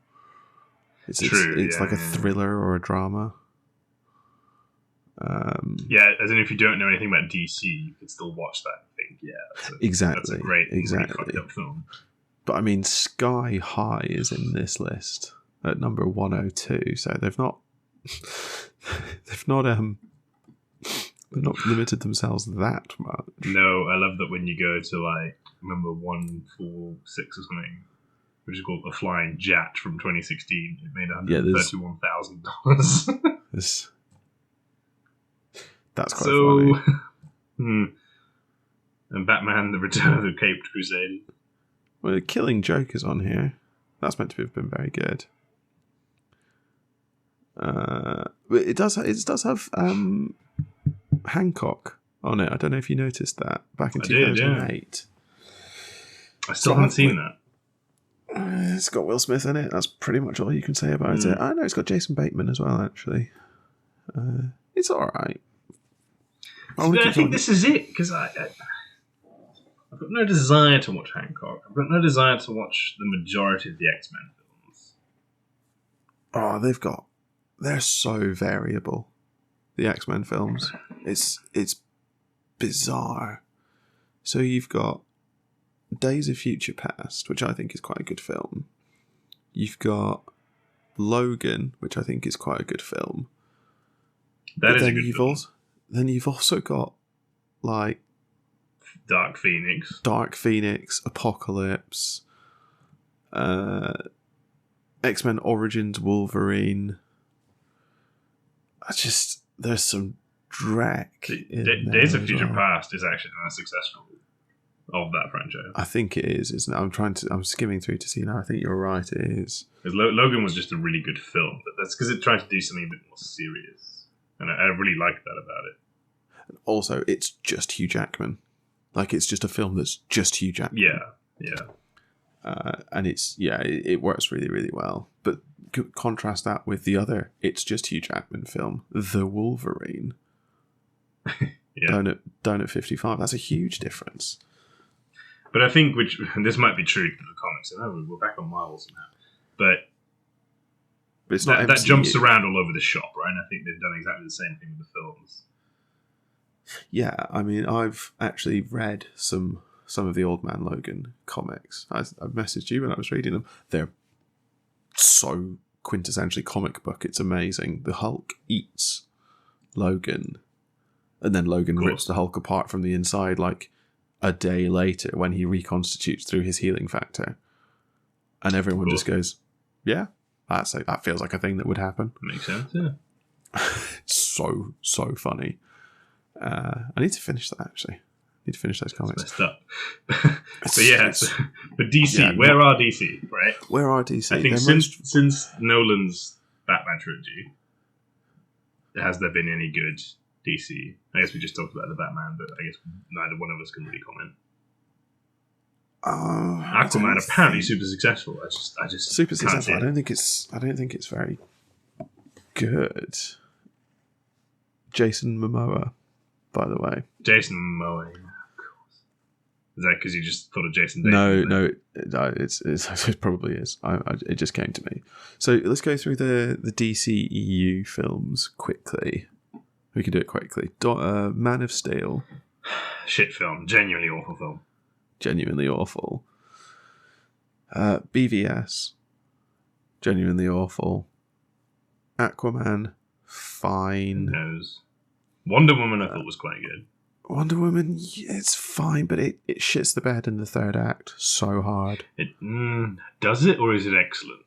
[SPEAKER 2] It's like a thriller or a drama.
[SPEAKER 1] As in if you don't know anything about DC, you can still watch that and think, that's a great, really fucked up film.
[SPEAKER 2] But I mean, Sky High is in this list at number 102, so they've not limited themselves that much.
[SPEAKER 1] No, I love that when you go to number 146 or something, which is called A Flying Jet from 2016. It made $131,000.
[SPEAKER 2] That's quite funny.
[SPEAKER 1] And Batman: The Return of the Caped Crusader.
[SPEAKER 2] Well, Killing Joke is on here. That's meant to have been very good. But it does have Hancock on it. I don't know if you noticed that back in 2008.
[SPEAKER 1] I still haven't seen that.
[SPEAKER 2] It's got Will Smith in it. That's pretty much all you can say about it. I know it's got Jason Bateman as well, actually. It's alright.
[SPEAKER 1] I think this is it, because I've got no desire to watch Hancock. I've got no desire to watch the majority of the X-Men films.
[SPEAKER 2] Oh, they're so variable. The X-Men films. It's bizarre. So you've got Days of Future Past, which I think is quite a good film. You've got Logan, which I think is quite a good film.
[SPEAKER 1] That is a good film.
[SPEAKER 2] Then you've also got like
[SPEAKER 1] Dark Phoenix, Apocalypse, X-Men Origins Wolverine. There's some dreck. Days of Future Past is actually the most successful of that franchise.
[SPEAKER 2] I think it is, isn't it? I'm skimming through to see now. I think you're right, it is.
[SPEAKER 1] Because Logan was just a really good film, but that's because it tried to do something a bit more serious. And I really liked that about it.
[SPEAKER 2] Also, it's just Hugh Jackman. Like, it's just a film that's just Hugh Jackman.
[SPEAKER 1] Yeah.
[SPEAKER 2] And it works really, really well. But contrast that with the other It's Just Hugh Jackman film, The Wolverine. Down at 55. That's a huge difference.
[SPEAKER 1] But I think, and this might be true to the comics, we're back on Marvel somehow. But
[SPEAKER 2] it's not
[SPEAKER 1] that jumps around all over the shop, right? And I think they've done exactly the same thing with the films.
[SPEAKER 2] Yeah, I mean, I've actually read some of the Old Man Logan comics. I messaged you when I was reading them. They're so quintessentially comic book. It's amazing. The Hulk eats Logan, and then Logan rips the Hulk apart from the inside like a day later when he reconstitutes through his healing factor. And everyone just goes, yeah, that feels like a thing that would happen.
[SPEAKER 1] Makes sense, yeah.
[SPEAKER 2] It's so funny. I need to finish that, actually. I need to finish those comics.
[SPEAKER 1] It's messed up. But DC, where are DC, right?
[SPEAKER 2] Where are DC?
[SPEAKER 1] I think since Nolan's Batman trilogy, has there been any good DC? I guess we just talked about the Batman, but I guess neither one of us can really comment. Aquaman apparently super successful. I just
[SPEAKER 2] super successful. I don't think it's very good. Jason Momoa, by the way.
[SPEAKER 1] Jason Momoa, yeah, of course. Is that because you just thought of Jason Statham?
[SPEAKER 2] No, it probably is. It just came to me. So let's go through the DC EU films quickly. We can do it quickly. Man of Steel.
[SPEAKER 1] Shit film. Genuinely awful film.
[SPEAKER 2] Genuinely awful. BVS. Genuinely awful. Aquaman. Fine.
[SPEAKER 1] Who knows? Wonder Woman I thought was quite good.
[SPEAKER 2] Wonder Woman, it's fine, but it shits the bed in the third act so hard.
[SPEAKER 1] Does it, or is it excellent?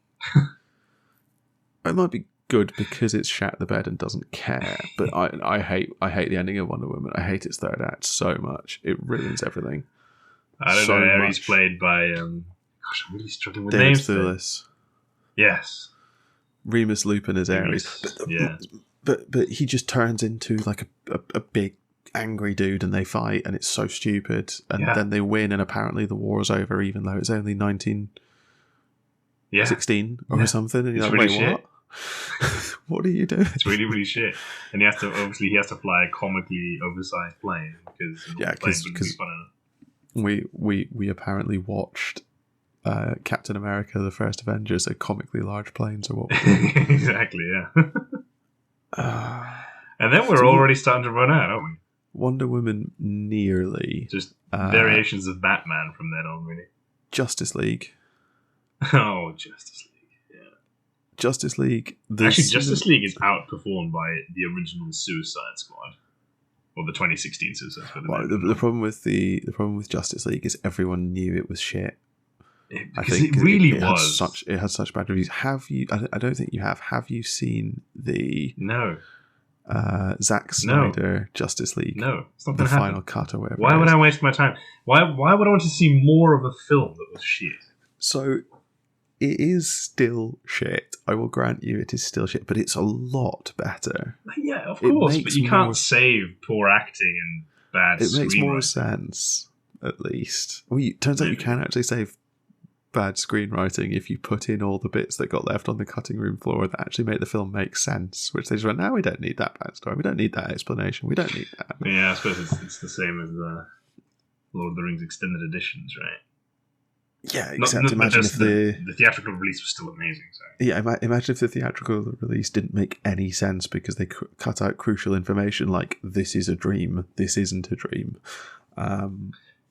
[SPEAKER 2] It might be good because it's shat the bed and doesn't care, but I hate the ending of Wonder Woman. I hate its third act so much. It ruins everything.
[SPEAKER 1] I don't know. Ares played by gosh, I'm really struggling with
[SPEAKER 2] David
[SPEAKER 1] names.
[SPEAKER 2] Thewlis.
[SPEAKER 1] Yes.
[SPEAKER 2] Remus Lupin as Ares. But he just turns into like a big angry dude and they fight and it's so stupid and then they win and apparently the war's over even though it's only 1916 or something and you're
[SPEAKER 1] it's
[SPEAKER 2] like,
[SPEAKER 1] really
[SPEAKER 2] wait,
[SPEAKER 1] shit.
[SPEAKER 2] what? What are you doing?
[SPEAKER 1] It's really, really shit. And he has to fly a comically oversized plane because
[SPEAKER 2] we apparently watched Captain America: The First Avenger, so comically large planes are what we're doing.
[SPEAKER 1] Exactly, yeah. And then we're already starting to run out, aren't we?
[SPEAKER 2] Wonder Woman nearly.
[SPEAKER 1] Just variations of Batman from then on, really.
[SPEAKER 2] Justice League.
[SPEAKER 1] Oh, Justice League, yeah.
[SPEAKER 2] Justice League.
[SPEAKER 1] Justice League is outperformed by the original Suicide Squad. Or the 2016 Suicide Squad.
[SPEAKER 2] Well, the problem with Justice League is everyone knew it was shit.
[SPEAKER 1] Because it really was.
[SPEAKER 2] It had such bad reviews. Have you? I don't think you have. Have you seen the Zack Snyder Justice League?
[SPEAKER 1] No, it's not
[SPEAKER 2] the
[SPEAKER 1] going to happen.
[SPEAKER 2] Final cut or whatever.
[SPEAKER 1] Why would I waste my time? Why would I want to see more of a film that was shit?
[SPEAKER 2] So it is still shit. I will grant you, it is still shit, but it's a lot better.
[SPEAKER 1] Yeah, of course, but you can't save poor acting and bad.
[SPEAKER 2] It makes more sense, at least. Well, turns out you can actually save bad screenwriting if you put in all the bits that got left on the cutting room floor that actually make the film make sense, which they just went, no, we don't need that backstory, we don't need that explanation, we don't need that.
[SPEAKER 1] Yeah, I suppose it's the same as Lord of the Rings extended editions, right?
[SPEAKER 2] Yeah, except imagine if the
[SPEAKER 1] theatrical release was still amazing. So.
[SPEAKER 2] Yeah, imagine if the theatrical release didn't make any sense because they cut out crucial information like this is a dream, this isn't a dream.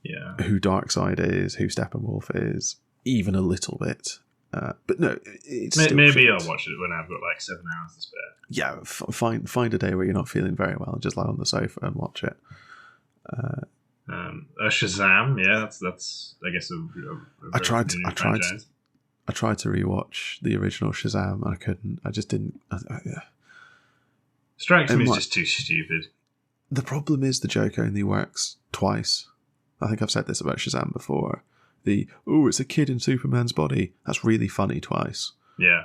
[SPEAKER 1] Yeah.
[SPEAKER 2] who Darkseid is, who Steppenwolf is, even a little bit. But no, it's still
[SPEAKER 1] maybe
[SPEAKER 2] shit.
[SPEAKER 1] I'll watch it when I've got like 7 hours to spare.
[SPEAKER 2] Yeah, find a day where you're not feeling very well, just lie on the sofa and watch it.
[SPEAKER 1] Shazam, yeah, that's I guess a
[SPEAKER 2] I tried
[SPEAKER 1] franchise.
[SPEAKER 2] I tried to rewatch the original Shazam. I couldn't. I just didn't.
[SPEAKER 1] Strikes me as just too stupid.
[SPEAKER 2] The problem is the joke only works twice. I think I've said this about Shazam before. It's a kid in Superman's body. That's really funny twice.
[SPEAKER 1] Yeah.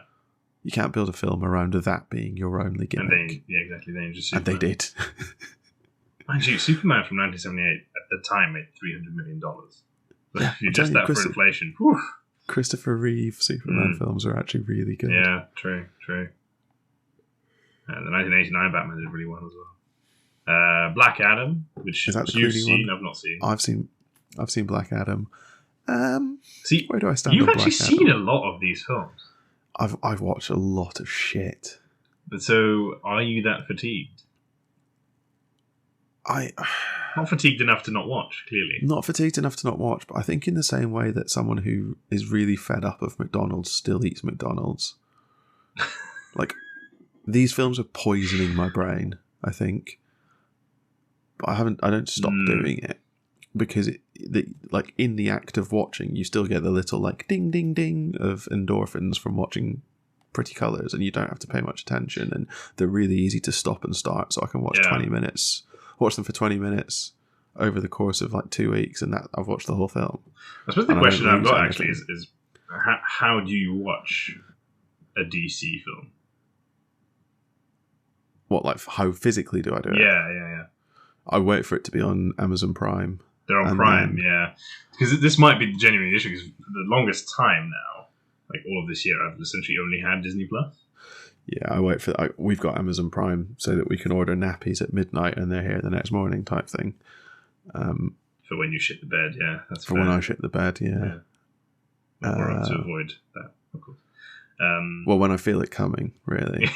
[SPEAKER 2] You can't build a film around that being your only gimmick.
[SPEAKER 1] Exactly.
[SPEAKER 2] And they did.
[SPEAKER 1] Mind you, Superman from 1978 at the time made $300 million.
[SPEAKER 2] Yeah,
[SPEAKER 1] you adjust that for inflation. Whew.
[SPEAKER 2] Christopher Reeve Superman films are actually really good.
[SPEAKER 1] Yeah, true. The 1989 Batman did really well as well. Black Adam, which
[SPEAKER 2] is that the
[SPEAKER 1] you've
[SPEAKER 2] Clooney
[SPEAKER 1] seen,
[SPEAKER 2] one?
[SPEAKER 1] I've not seen.
[SPEAKER 2] I've seen Black Adam.
[SPEAKER 1] See,
[SPEAKER 2] where do I stand?
[SPEAKER 1] You've
[SPEAKER 2] on
[SPEAKER 1] actually
[SPEAKER 2] Black
[SPEAKER 1] seen
[SPEAKER 2] Adam?
[SPEAKER 1] a lot of these films.
[SPEAKER 2] I've watched a lot of shit.
[SPEAKER 1] But so, are you that fatigued? Not fatigued enough to not watch, clearly.
[SPEAKER 2] Not fatigued enough to not watch, but I think in the same way that someone who is really fed up of McDonald's still eats McDonald's. Like, these films are poisoning my brain, I think. But I don't stop doing it. Because in the act of watching, you still get the little like ding ding ding of endorphins from watching pretty colours, and you don't have to pay much attention, and they're really easy to stop and start, so I can watch 20 minutes. Watch them for 20 minutes over the course of like 2 weeks, and that I've watched the whole film.
[SPEAKER 1] I suppose the question I've got actually is how do you watch a DC film?
[SPEAKER 2] What, like, how physically do I do it?
[SPEAKER 1] Yeah.
[SPEAKER 2] I wait for it to be on Amazon Prime.
[SPEAKER 1] They're on Prime, yeah. Because this might be the genuine issue, because for the longest time now, like all of this year, I've essentially only had Disney Plus.
[SPEAKER 2] Yeah, I wait for we've got Amazon Prime so that we can order nappies at midnight and they're here the next morning type thing.
[SPEAKER 1] For when you shit the bed, yeah. That's
[SPEAKER 2] for fair. When I shit the bed, yeah.
[SPEAKER 1] To avoid that, of course.
[SPEAKER 2] Well, when I feel it coming, really.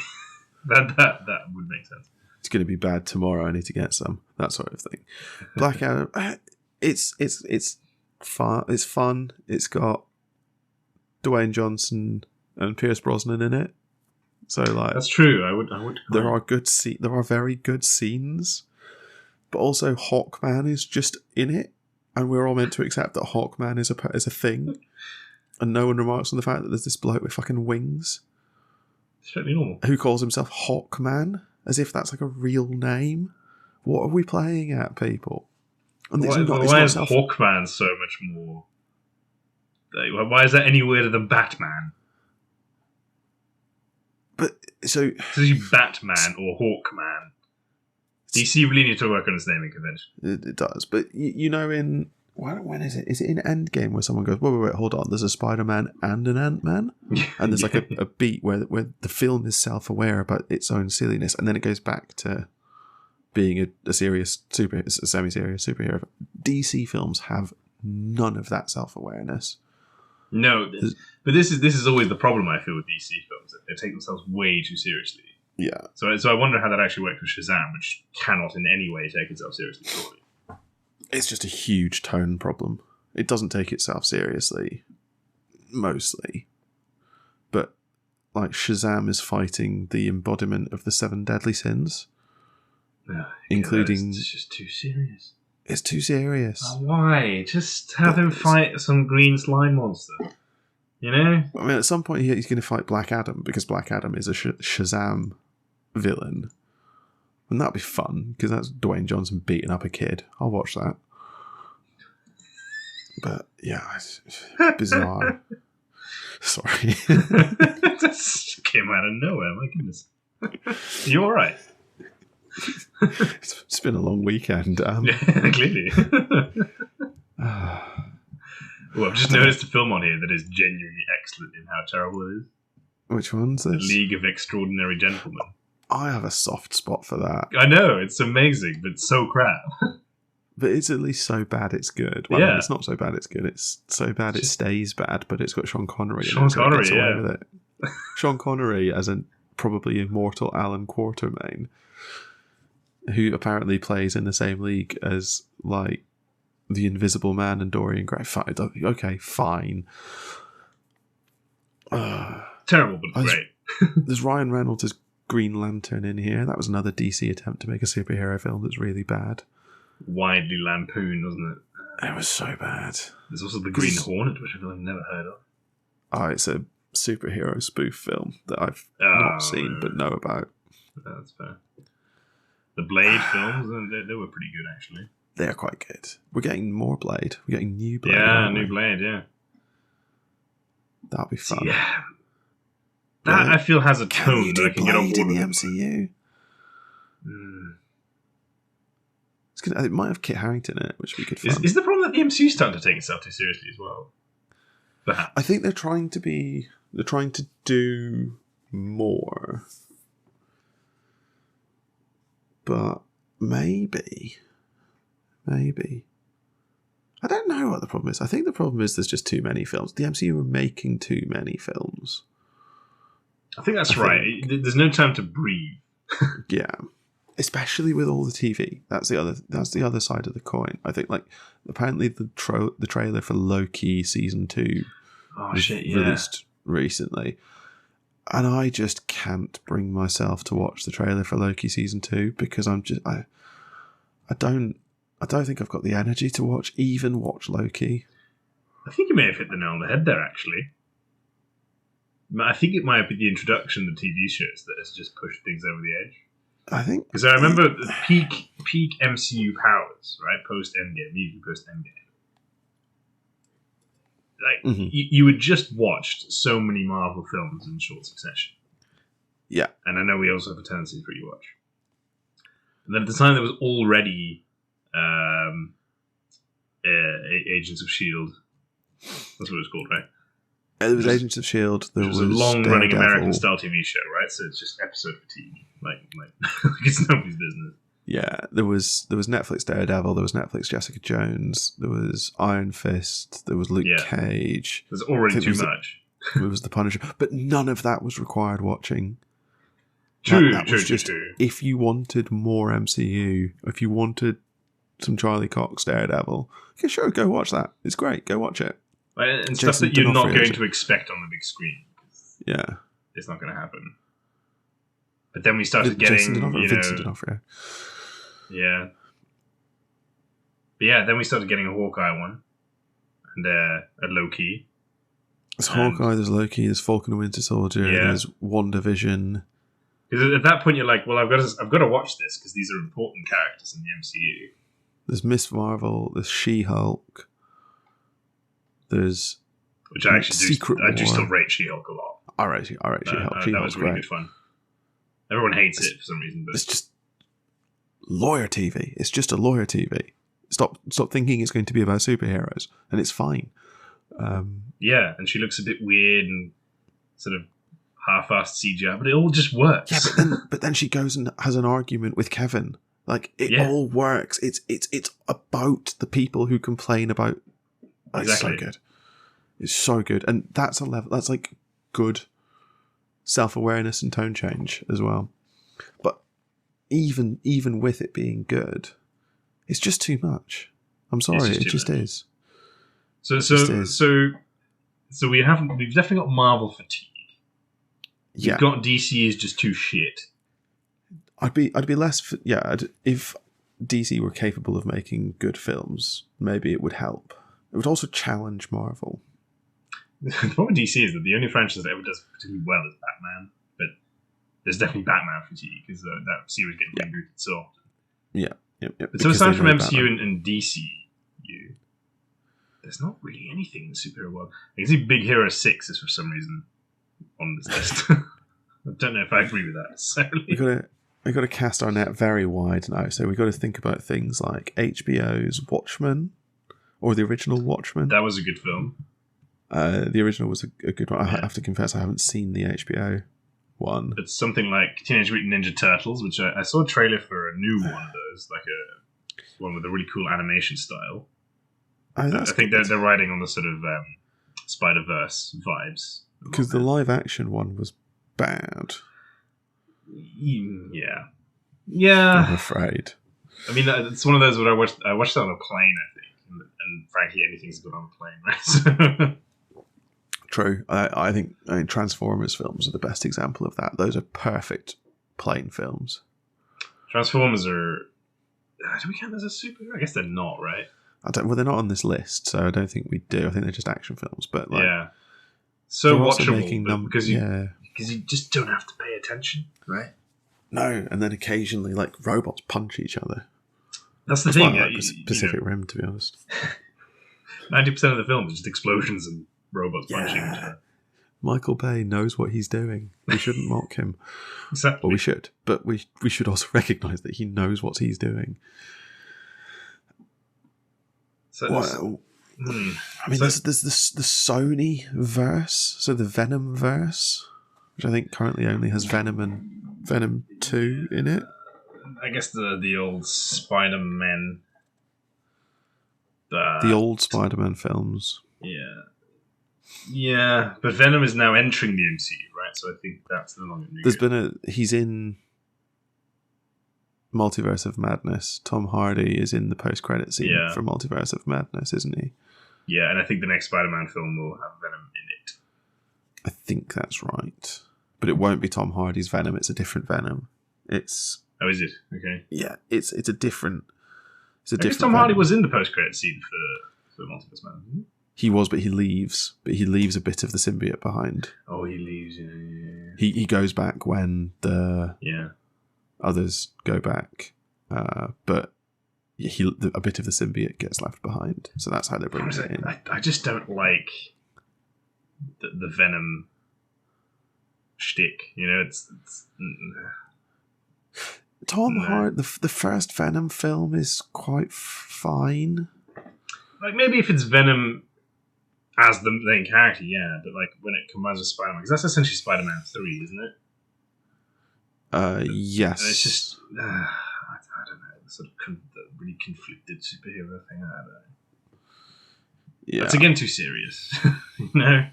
[SPEAKER 1] that would make sense.
[SPEAKER 2] It's going to be bad tomorrow. I need to get some, that sort of thing. Black Adam, it's fun. It's fun. It's got Dwayne Johnson and Pierce Brosnan in it. So like
[SPEAKER 1] that's true. I would.
[SPEAKER 2] There are very good scenes, but also Hawkman is just in it, and we're all meant to accept that Hawkman is a thing, and no one remarks on the fact that there's this bloke with fucking wings.
[SPEAKER 1] It's totally normal.
[SPEAKER 2] Who calls himself Hawkman, as if that's like a real name. What are we playing at, people? And
[SPEAKER 1] why is Hawkman so much more? Why is that any weirder than Batman?
[SPEAKER 2] But so
[SPEAKER 1] is he Batman or Hawkman? DC really need to work on its naming convention.
[SPEAKER 2] It does, but you know, when is it? Is it in Endgame where someone goes, wait, hold on, there's a Spider-Man and an Ant-Man? And there's like a beat where the film is self-aware about its own silliness, and then it goes back to being a serious semi-serious superhero. DC films have none of that self-awareness.
[SPEAKER 1] No, but this is always the problem I feel with DC films. That they take themselves way too seriously.
[SPEAKER 2] Yeah.
[SPEAKER 1] So I wonder how that actually works with Shazam, which cannot in any way take itself seriously, surely.
[SPEAKER 2] It's just a huge tone problem. It doesn't take itself seriously, mostly. But, like, Shazam is fighting the embodiment of the 7 deadly sins. Including...
[SPEAKER 1] It's just too serious.
[SPEAKER 2] It's too serious.
[SPEAKER 1] Oh, why? Just have him fight some green slime monster. You know?
[SPEAKER 2] I mean, at some point he's going to fight Black Adam, because Black Adam is a Shazam villain. And that'd be fun, because that's Dwayne Johnson beating up a kid. I'll watch that. But, yeah, it's bizarre. Sorry.
[SPEAKER 1] That just came out of nowhere, my goodness. You alright?
[SPEAKER 2] It's been a long weekend.
[SPEAKER 1] Clearly. Well, I've just noticed a film on here that is genuinely excellent in how terrible it is.
[SPEAKER 2] Which one's this?
[SPEAKER 1] The League of Extraordinary Gentlemen.
[SPEAKER 2] I have a soft spot for that.
[SPEAKER 1] I know, it's amazing, but so crap.
[SPEAKER 2] But it's at least so bad it's good. Well, yeah. It's not so bad it's good. It's so bad it stays bad, but it's got Sean Connery.
[SPEAKER 1] Sean Connery, yeah.
[SPEAKER 2] With it. Sean Connery as a probably immortal Alan Quatermain, who apparently plays in the same league as, like, The Invisible Man and Dorian Gray. Fine. Okay, fine.
[SPEAKER 1] Terrible, but great.
[SPEAKER 2] There's Ryan Reynolds' Green Lantern in here. That was another DC attempt to make a superhero film that's really bad.
[SPEAKER 1] Widely lampooned, wasn't it?
[SPEAKER 2] It was so bad.
[SPEAKER 1] There's also the Green Hornet, which I've never heard of.
[SPEAKER 2] Oh, it's a superhero spoof film that I've not seen but know about.
[SPEAKER 1] That's fair. The Blade films, they were pretty good, actually.
[SPEAKER 2] They're quite good. We're getting more Blade. We're getting new Blade.
[SPEAKER 1] Yeah, new Blade, yeah.
[SPEAKER 2] That'll be fun.
[SPEAKER 1] Yeah. That, I feel, has a tone that I can get on board
[SPEAKER 2] in the
[SPEAKER 1] with.
[SPEAKER 2] MCU? It might have Kit Harington in it, which would be good fun.
[SPEAKER 1] Is the problem that the MCU starting to take itself too seriously as well? Perhaps.
[SPEAKER 2] I think they're trying to do more. But maybe. I don't know what the problem is. I think the problem is there's just too many films. The MCU are making too many films.
[SPEAKER 1] I think that's right. There's no time to breathe.
[SPEAKER 2] Yeah. Especially with all the TV. That's the other side of the coin. I think, like, apparently the trailer for Loki season 2 was released recently. And I just can't bring myself to watch the trailer for Loki season 2 because I don't think I've got the energy to watch Loki.
[SPEAKER 1] I think you may have hit the nail on the head there, actually. I think it might be the introduction of the TV shows that has just pushed things over the edge.
[SPEAKER 2] I think...
[SPEAKER 1] Because I remember the peak MCU powers, right? Post-Endgame, usually post-Endgame. Like, you had just watched so many Marvel films in short succession.
[SPEAKER 2] Yeah.
[SPEAKER 1] And I know we also have a tendency to rewatch. And then at the time, there was already Agents of S.H.I.E.L.D. That's what it was called, right?
[SPEAKER 2] There was Agents of S.H.I.E.L.D. There was
[SPEAKER 1] a long-running
[SPEAKER 2] Daredevil.
[SPEAKER 1] American-style TV show, right? So it's just episode fatigue. Like it's nobody's business.
[SPEAKER 2] Yeah, there was Netflix Daredevil, there was Netflix Jessica Jones, there was Iron Fist, there was Luke Cage.
[SPEAKER 1] There's already too much.
[SPEAKER 2] It was The Punisher. But none of that was required watching.
[SPEAKER 1] True.
[SPEAKER 2] If you wanted more MCU, if you wanted some Charlie Cox Daredevil, okay, sure, go watch that. It's great. Go watch it.
[SPEAKER 1] And stuff that you're not going to expect on the big screen.
[SPEAKER 2] Yeah.
[SPEAKER 1] It's not going to happen. But then we started getting,
[SPEAKER 2] Vincent D'Onofrio.
[SPEAKER 1] Yeah. But yeah, then we started getting a Hawkeye one. And a Loki.
[SPEAKER 2] There's Hawkeye, there's Loki, there's Falcon and Winter Soldier, there's WandaVision.
[SPEAKER 1] Because at that point you're like, well, I've got to watch this because these are important characters in the MCU.
[SPEAKER 2] There's Miss Marvel, there's She-Hulk, there's
[SPEAKER 1] which I actually do still rate She-Hulk a lot.
[SPEAKER 2] I rate She-Hulk.
[SPEAKER 1] That was really good fun. Everyone hates it for some reason, but
[SPEAKER 2] it's just lawyer TV. It's just a lawyer TV. Stop thinking it's going to be about superheroes, and it's fine.
[SPEAKER 1] Yeah, and she looks a bit weird and sort of half-assed CGI, but it all just works.
[SPEAKER 2] Yeah, but then she goes and has an argument with Kevin. Like it all works. It's about the people who complain about.
[SPEAKER 1] Exactly.
[SPEAKER 2] It's so good. It's so good, and that's a level. That's like good self-awareness and tone change as well. But even with it being good, it's just too much. I'm sorry, it just is.
[SPEAKER 1] So we've definitely got Marvel fatigue.
[SPEAKER 2] Yeah.
[SPEAKER 1] We've got DC is just too shit.
[SPEAKER 2] I'd be less. If DC were capable of making good films, maybe it would help. It would also challenge Marvel.
[SPEAKER 1] The problem with DC is that the only franchise that ever does particularly well is Batman, but there's definitely Batman fatigue because that series getting rebooted so often.
[SPEAKER 2] Yeah.
[SPEAKER 1] But so aside from MCU and DCU, there's not really anything in the superhero world. I can see Big Hero 6 is for some reason on this list. I don't know if I agree with that necessarily.
[SPEAKER 2] We've got to cast our net very wide now, so we've got to think about things like HBO's Watchmen, or the original Watchmen.
[SPEAKER 1] That was a good film.
[SPEAKER 2] The original was a good one. I have to confess I haven't seen the HBO one.
[SPEAKER 1] It's something like Teenage Mutant Ninja Turtles, which I saw a trailer for a new one of those, like a one with a really cool animation style. I think they're riding on the sort of Spider-Verse vibes.
[SPEAKER 2] Because the live-action one was bad.
[SPEAKER 1] Yeah.
[SPEAKER 2] I'm afraid.
[SPEAKER 1] I mean, it's one of those where I watched it on a plane, I think. and frankly, anything's good on a plane, right? So,
[SPEAKER 2] True. I think Transformers films are the best example of that. Those are perfect plane films.
[SPEAKER 1] Transformers are. Do we count those as superhero? I guess they're not, right?
[SPEAKER 2] Well, they're not on this list, so I don't think we do. I think they're just action films. But like,
[SPEAKER 1] yeah, so
[SPEAKER 2] they're also
[SPEAKER 1] watchable
[SPEAKER 2] making
[SPEAKER 1] because you just don't have to pay attention, right?
[SPEAKER 2] No, and then occasionally, like, robots punch each other.
[SPEAKER 1] That's the
[SPEAKER 2] That's
[SPEAKER 1] thing.
[SPEAKER 2] why I like Pacific Rim, to be honest.
[SPEAKER 1] 90% of the film is just explosions and robots punching each other.
[SPEAKER 2] Michael Bay knows what he's doing. We shouldn't mock him.
[SPEAKER 1] Exactly.
[SPEAKER 2] Well, we should, but we should also recognise that he knows what he's doing.
[SPEAKER 1] So,
[SPEAKER 2] I mean, there's the Sony verse, so the Venom verse, which I think currently only has Venom and Venom 2 in it.
[SPEAKER 1] I guess the old Spider-Man.
[SPEAKER 2] The old Spider-Man films.
[SPEAKER 1] Yeah. Yeah, but Venom is now entering the MCU, right? So I think that's no longer new.
[SPEAKER 2] He's in Multiverse of Madness. Tom Hardy is in the post-credit scene for Multiverse of Madness, isn't he?
[SPEAKER 1] Yeah, and I think the next Spider-Man film will have Venom in it.
[SPEAKER 2] I think that's right. But it won't be Tom Hardy's Venom, it's a different Venom. It's...
[SPEAKER 1] Oh, is it? Okay.
[SPEAKER 2] Yeah, it's a different... It's a
[SPEAKER 1] I
[SPEAKER 2] different
[SPEAKER 1] guess Tom Hardy
[SPEAKER 2] Venom.
[SPEAKER 1] was in the post-credit scene for Multiverse Man, didn't he?
[SPEAKER 2] He was, but he leaves. But he leaves a bit of the symbiote behind.
[SPEAKER 1] Oh, he leaves, yeah.
[SPEAKER 2] He goes back when the others go back. But a bit of the symbiote gets left behind. So that's how they bring it in.
[SPEAKER 1] I just don't like the Venom shtick. You know, it's
[SPEAKER 2] Tom Hardy, the first Venom film is quite fine.
[SPEAKER 1] Like, maybe if it's Venom as the main character, yeah, but like when it combines with Spider-Man, because that's essentially Spider-Man 3, isn't it?
[SPEAKER 2] Yes.
[SPEAKER 1] And it's just, I don't know, the sort of the really conflicted superhero thing. I don't know.
[SPEAKER 2] Yeah.
[SPEAKER 1] It's again too serious, you know.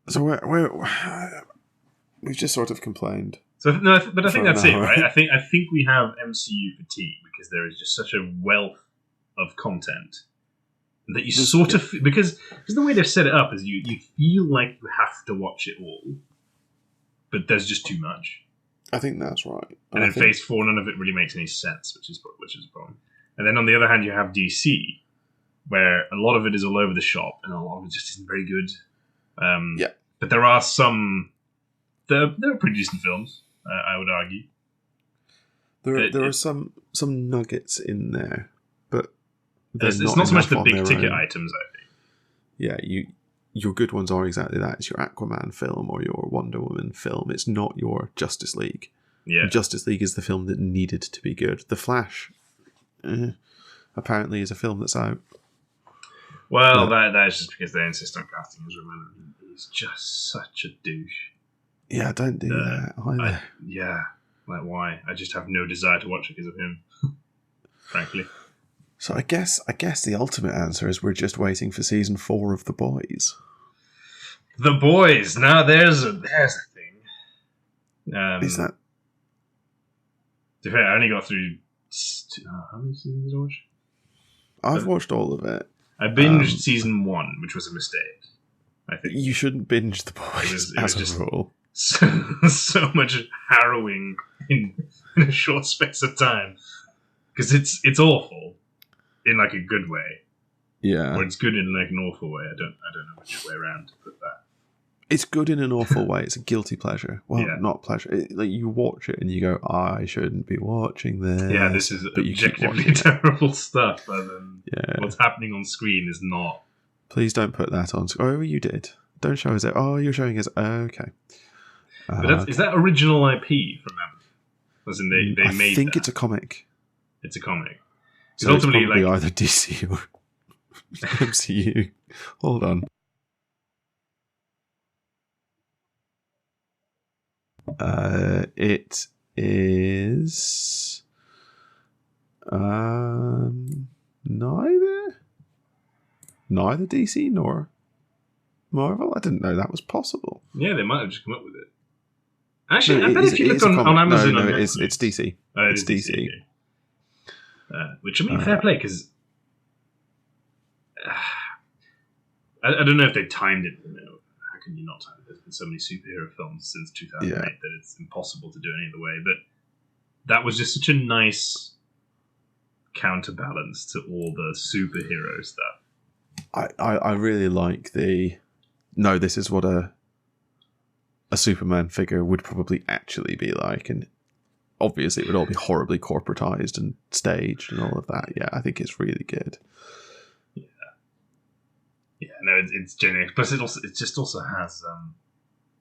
[SPEAKER 2] So we've just sort of complained.
[SPEAKER 1] So no, but I think that's it, right? I think we have MCU fatigue because there is just such a wealth of content that you sort of because the way they've set it up is you feel like you have to watch it all, but there's just too much.
[SPEAKER 2] I think that's right.
[SPEAKER 1] And in Phase 4, none of it really makes any sense, which is a problem. And then on the other hand, you have DC, where a lot of it is all over the shop, and a lot of it just isn't very good. But there are some. They're pretty decent films, I would argue.
[SPEAKER 2] There are some nuggets in there, but
[SPEAKER 1] it's not so much the big ticket items, I think.
[SPEAKER 2] Yeah, your good ones are exactly that. It's your Aquaman film or your Wonder Woman film. It's not your Justice League.
[SPEAKER 1] Yeah,
[SPEAKER 2] Justice League is the film that needed to be good. The Flash, apparently, is a film that's out.
[SPEAKER 1] Well, that's just because they insist on casting Ezra Miller. He's just such a douche.
[SPEAKER 2] Yeah, don't do that either.
[SPEAKER 1] Like why? I just have no desire to watch it because of him, frankly.
[SPEAKER 2] So I guess the ultimate answer is we're just waiting for season 4 of The Boys.
[SPEAKER 1] The Boys. Now there's a thing.
[SPEAKER 2] Is that?
[SPEAKER 1] I only got through. How many seasons did I watch?
[SPEAKER 2] I've watched all of it.
[SPEAKER 1] I binged season 1, which was a mistake. I think
[SPEAKER 2] you shouldn't binge The Boys as a rule.
[SPEAKER 1] So much harrowing in a short space of time because it's awful in like a good way, or it's good in like an awful way. I don't know which way around to put that.
[SPEAKER 2] It's good in an awful way. It's a guilty pleasure. Well, not pleasure. Like you watch it and you go, I shouldn't be watching this.
[SPEAKER 1] Yeah, this is objectively terrible stuff. But what's happening on screen is not.
[SPEAKER 2] Please don't put that on. Oh, you did. Don't show us it. Oh, you're showing us. Okay.
[SPEAKER 1] But is that original IP from them? As in they made.
[SPEAKER 2] I think it's a comic.
[SPEAKER 1] It's a comic.
[SPEAKER 2] So ultimately, it's probably either DC or MCU. Hold on. It is neither DC nor Marvel. I didn't know that was possible.
[SPEAKER 1] Yeah, they might have just come up with it. Actually, I bet if you look on Amazon...
[SPEAKER 2] No, it's DC.
[SPEAKER 1] Oh, it's DC. Which, I mean, fair play, because I don't know if they timed it. How can you not time it? There's been so many superhero films since 2008 that it's impossible to do any other way. But that was just such a nice counterbalance to all the superhero stuff.
[SPEAKER 2] I really like this is what a Superman figure would probably actually be like, and obviously it would all be horribly corporatized and staged and all of that. Yeah, I think it's really good.
[SPEAKER 1] Yeah, no, it's genuine. Plus, it just also has.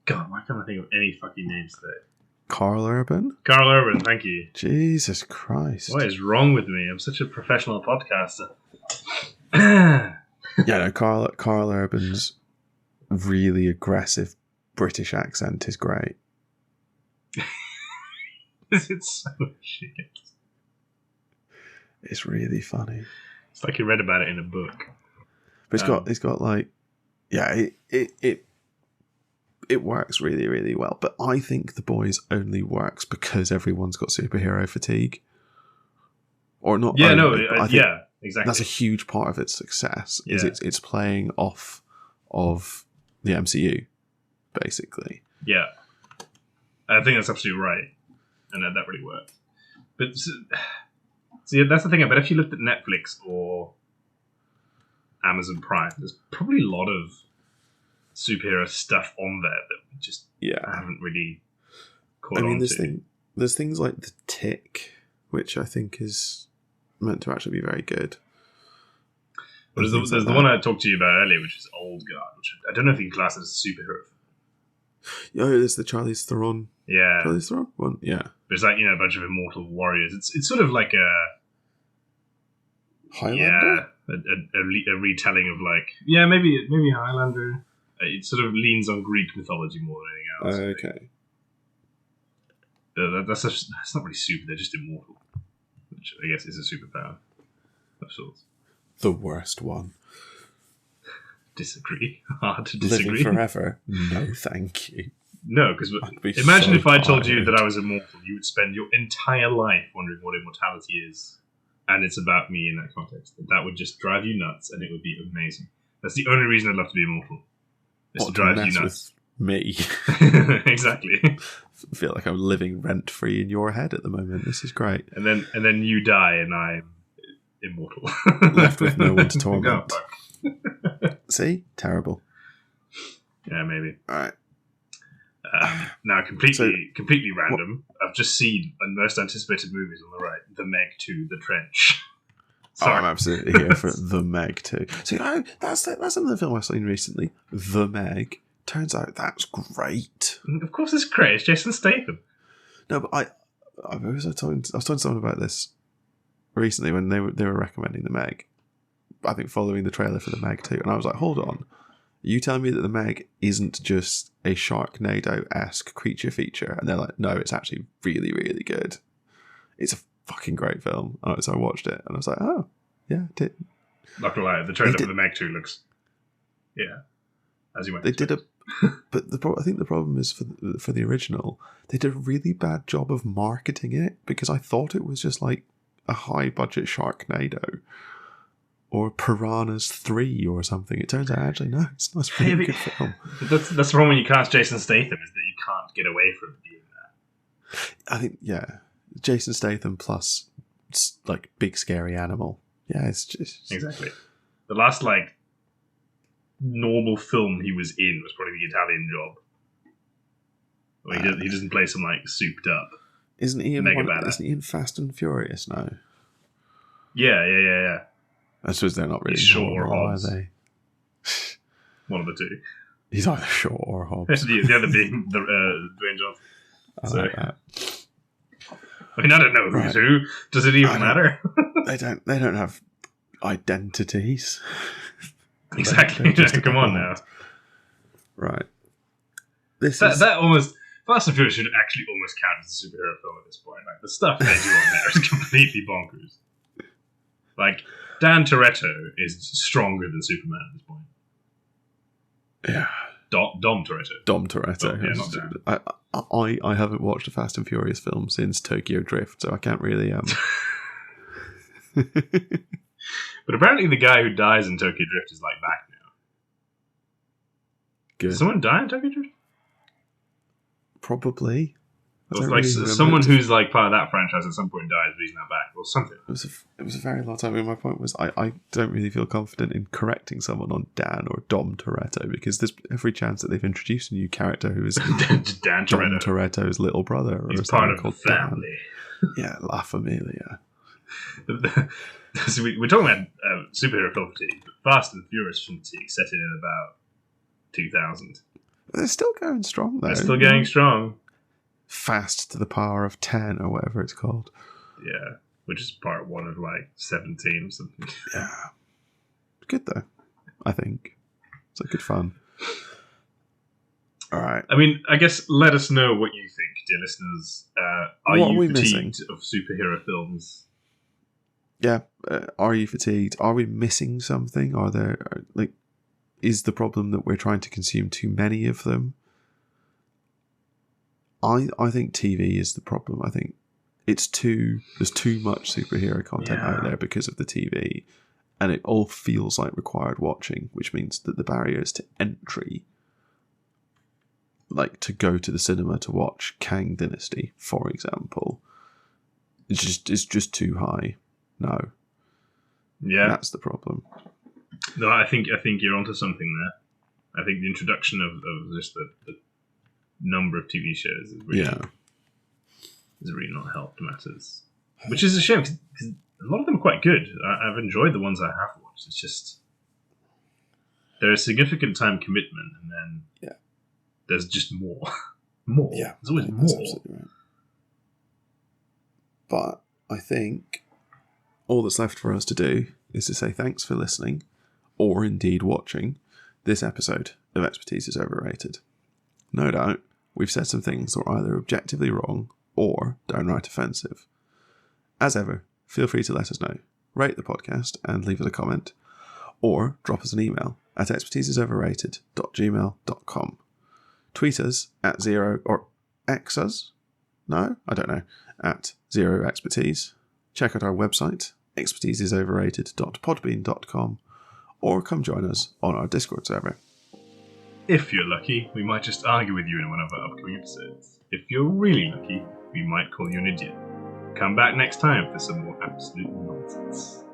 [SPEAKER 1] God, why can't I think of any fucking names today?
[SPEAKER 2] Carl Urban?
[SPEAKER 1] Carl Urban, thank you.
[SPEAKER 2] Jesus Christ.
[SPEAKER 1] What is wrong with me? I'm such a professional podcaster.
[SPEAKER 2] Yeah, no, Carl Urban's really aggressive British accent is great.
[SPEAKER 1] It's so shit.
[SPEAKER 2] It's really funny.
[SPEAKER 1] It's like you read about it in a book.
[SPEAKER 2] But it's got like, yeah, it works really, really well. But I think The Boys only works because everyone's got superhero fatigue, or not?
[SPEAKER 1] Yeah,
[SPEAKER 2] only,
[SPEAKER 1] yeah, exactly.
[SPEAKER 2] That's a huge part of its success.
[SPEAKER 1] Yeah.
[SPEAKER 2] Is it's playing off of the MCU, basically.
[SPEAKER 1] Yeah, I think that's absolutely right, and that really works. But see, that's the thing. I bet if you looked at Netflix or Amazon Prime, there's probably a lot of superhero stuff on there that we just haven't really caught on to.
[SPEAKER 2] There's things like The Tick, which I think is meant to actually be very good.
[SPEAKER 1] But there's the one I talked to you about earlier, which is Old Guard, which I don't know if you can class it as a superhero.
[SPEAKER 2] Oh, there's the Charlize Theron.
[SPEAKER 1] Yeah.
[SPEAKER 2] Charlize Theron one? Yeah.
[SPEAKER 1] There's like, a bunch of immortal warriors. It's sort of like a
[SPEAKER 2] Highlander?
[SPEAKER 1] Yeah, a retelling of maybe Highlander. It sort of leans on Greek mythology more than anything else.
[SPEAKER 2] Okay.
[SPEAKER 1] That's not really super. They're just immortal, which I guess is a superpower of sorts.
[SPEAKER 2] The worst one.
[SPEAKER 1] Disagree. Hard to disagree.
[SPEAKER 2] Living forever? No, thank you.
[SPEAKER 1] No, because imagine if I told you that I was immortal, you would spend your entire life wondering what immortality is. And it's about me in that context. That would just drive you nuts, and it would be amazing. That's the only reason I'd love to be immortal. Is to drive you nuts.
[SPEAKER 2] With me.
[SPEAKER 1] Exactly.
[SPEAKER 2] I feel like I'm living rent free in your head at the moment. This is great.
[SPEAKER 1] And then you die, and I'm immortal.
[SPEAKER 2] Left with no one to torment.
[SPEAKER 1] Oh,
[SPEAKER 2] See? Terrible.
[SPEAKER 1] Yeah, maybe.
[SPEAKER 2] All right.
[SPEAKER 1] Now, completely random. I've just seen the most anticipated movies on the right: The Meg 2, The Trench.
[SPEAKER 2] Sorry. Oh, I'm absolutely here for The Meg 2. See, that's another film I've seen recently. The Meg. Turns out that's great.
[SPEAKER 1] Of course, it's great. It's Jason Statham.
[SPEAKER 2] No, but I was talking to someone about this recently when they were recommending The Meg. I think following the trailer for The Meg 2, and I was like, hold on. You telling me that The Meg isn't just a Sharknado-esque creature feature? And they're like, no, it's actually really, really good. It's a fucking great film. So I watched it, and I was like, oh, yeah, it did.
[SPEAKER 1] Not gonna lie, the trailer for The Meg 2 looks, as you might expect.
[SPEAKER 2] But I think the problem is for the original, they did a really bad job of marketing it, because I thought it was just like a high-budget Sharknado. Or Piranhas 3 or something. It turns out, actually, no, it's not a really good film.
[SPEAKER 1] That's the problem when you cast Jason Statham, is that you can't get away from being that.
[SPEAKER 2] I think, Jason Statham plus, like, big scary animal. Yeah, it's just...
[SPEAKER 1] Exactly. The last, normal film he was in was probably The Italian Job. Well, he doesn't play some, souped up.
[SPEAKER 2] Isn't he in Fast and Furious now?
[SPEAKER 1] Yeah.
[SPEAKER 2] I suppose they're not really
[SPEAKER 1] Shaw or Hobbs,
[SPEAKER 2] are they?
[SPEAKER 1] One of the two.
[SPEAKER 2] He's either Shaw or Hobbs.
[SPEAKER 1] the other being Dwayne Johnson.
[SPEAKER 2] I like that.
[SPEAKER 1] I mean, I don't know who's who. Does it even matter?
[SPEAKER 2] They don't have identities.
[SPEAKER 1] Exactly. Come on now.
[SPEAKER 2] Right.
[SPEAKER 1] That almost Fast and Furious should actually almost count as a superhero film at this point. The stuff they do on there is completely bonkers. Dan Toretto is stronger than Superman at this point.
[SPEAKER 2] Yeah.
[SPEAKER 1] Dom Toretto.
[SPEAKER 2] Dom Toretto.
[SPEAKER 1] Yeah, not Dan.
[SPEAKER 2] I haven't watched a Fast and Furious film since Tokyo Drift, so I can't really
[SPEAKER 1] But apparently the guy who dies in Tokyo Drift is like back now.
[SPEAKER 2] Good.
[SPEAKER 1] Did someone die in Tokyo Drift?
[SPEAKER 2] Probably.
[SPEAKER 1] Or like someone who's like part of that franchise at some point dies, but he's now back, or something.
[SPEAKER 2] It was a very long time. My point was, I don't really feel confident in correcting someone on Dan or Dom Toretto, because there's every chance that they've introduced a new character who is
[SPEAKER 1] Dan Toretto.
[SPEAKER 2] Dom Toretto's little brother. Or
[SPEAKER 1] he's part of the family.
[SPEAKER 2] Dan. Yeah, La Familia.
[SPEAKER 1] So we're talking about superhero film fatigue, but Fast and Furious film fatigue set in about 2000.
[SPEAKER 2] They're still going strong, though.
[SPEAKER 1] They're still going strong.
[SPEAKER 2] Fast to the power of 10, or whatever it's called.
[SPEAKER 1] Yeah, which is part 1 of like 17 or something.
[SPEAKER 2] Yeah. Good, though, I think. It's like good fun. All right.
[SPEAKER 1] I mean, I guess let us know what you think, dear listeners. Are you fatigued of superhero films?
[SPEAKER 2] Yeah. Are you fatigued? Are we missing something? Are there, like, is the problem that we're trying to consume too many of them? I think TV is the problem. I think there's too much superhero content out there because of the TV, and it all feels like required watching, which means that the barriers to entry, like to go to the cinema to watch Kang Dynasty, for example, is just too high. No.
[SPEAKER 1] Yeah.
[SPEAKER 2] That's the problem.
[SPEAKER 1] No, I think you're onto something there. I think the introduction of just the number of TV shows has really not helped matters. Which is a shame, because a lot of them are quite good. I've enjoyed the ones I have watched. It's just there is significant time commitment, and then there's just more. More. Yeah, there's always more. Absolutely right.
[SPEAKER 2] But I think all that's left for us to do is to say thanks for listening, or indeed watching, this episode of Expertise is Overrated. No doubt, we've said some things that are either objectively wrong or downright offensive. As ever, feel free to let us know. Rate the podcast and leave us a comment, or drop us an email at expertiseisoverrated.gmail.com. Tweet us at zero, or X us? No? I don't know. At Zero Expertise. Check out our website, expertiseisoverrated.podbean.com, or come join us on our Discord server.
[SPEAKER 1] If you're lucky, we might just argue with you in one of our upcoming episodes. If you're really lucky, we might call you an idiot. Come back next time for some more absolute nonsense.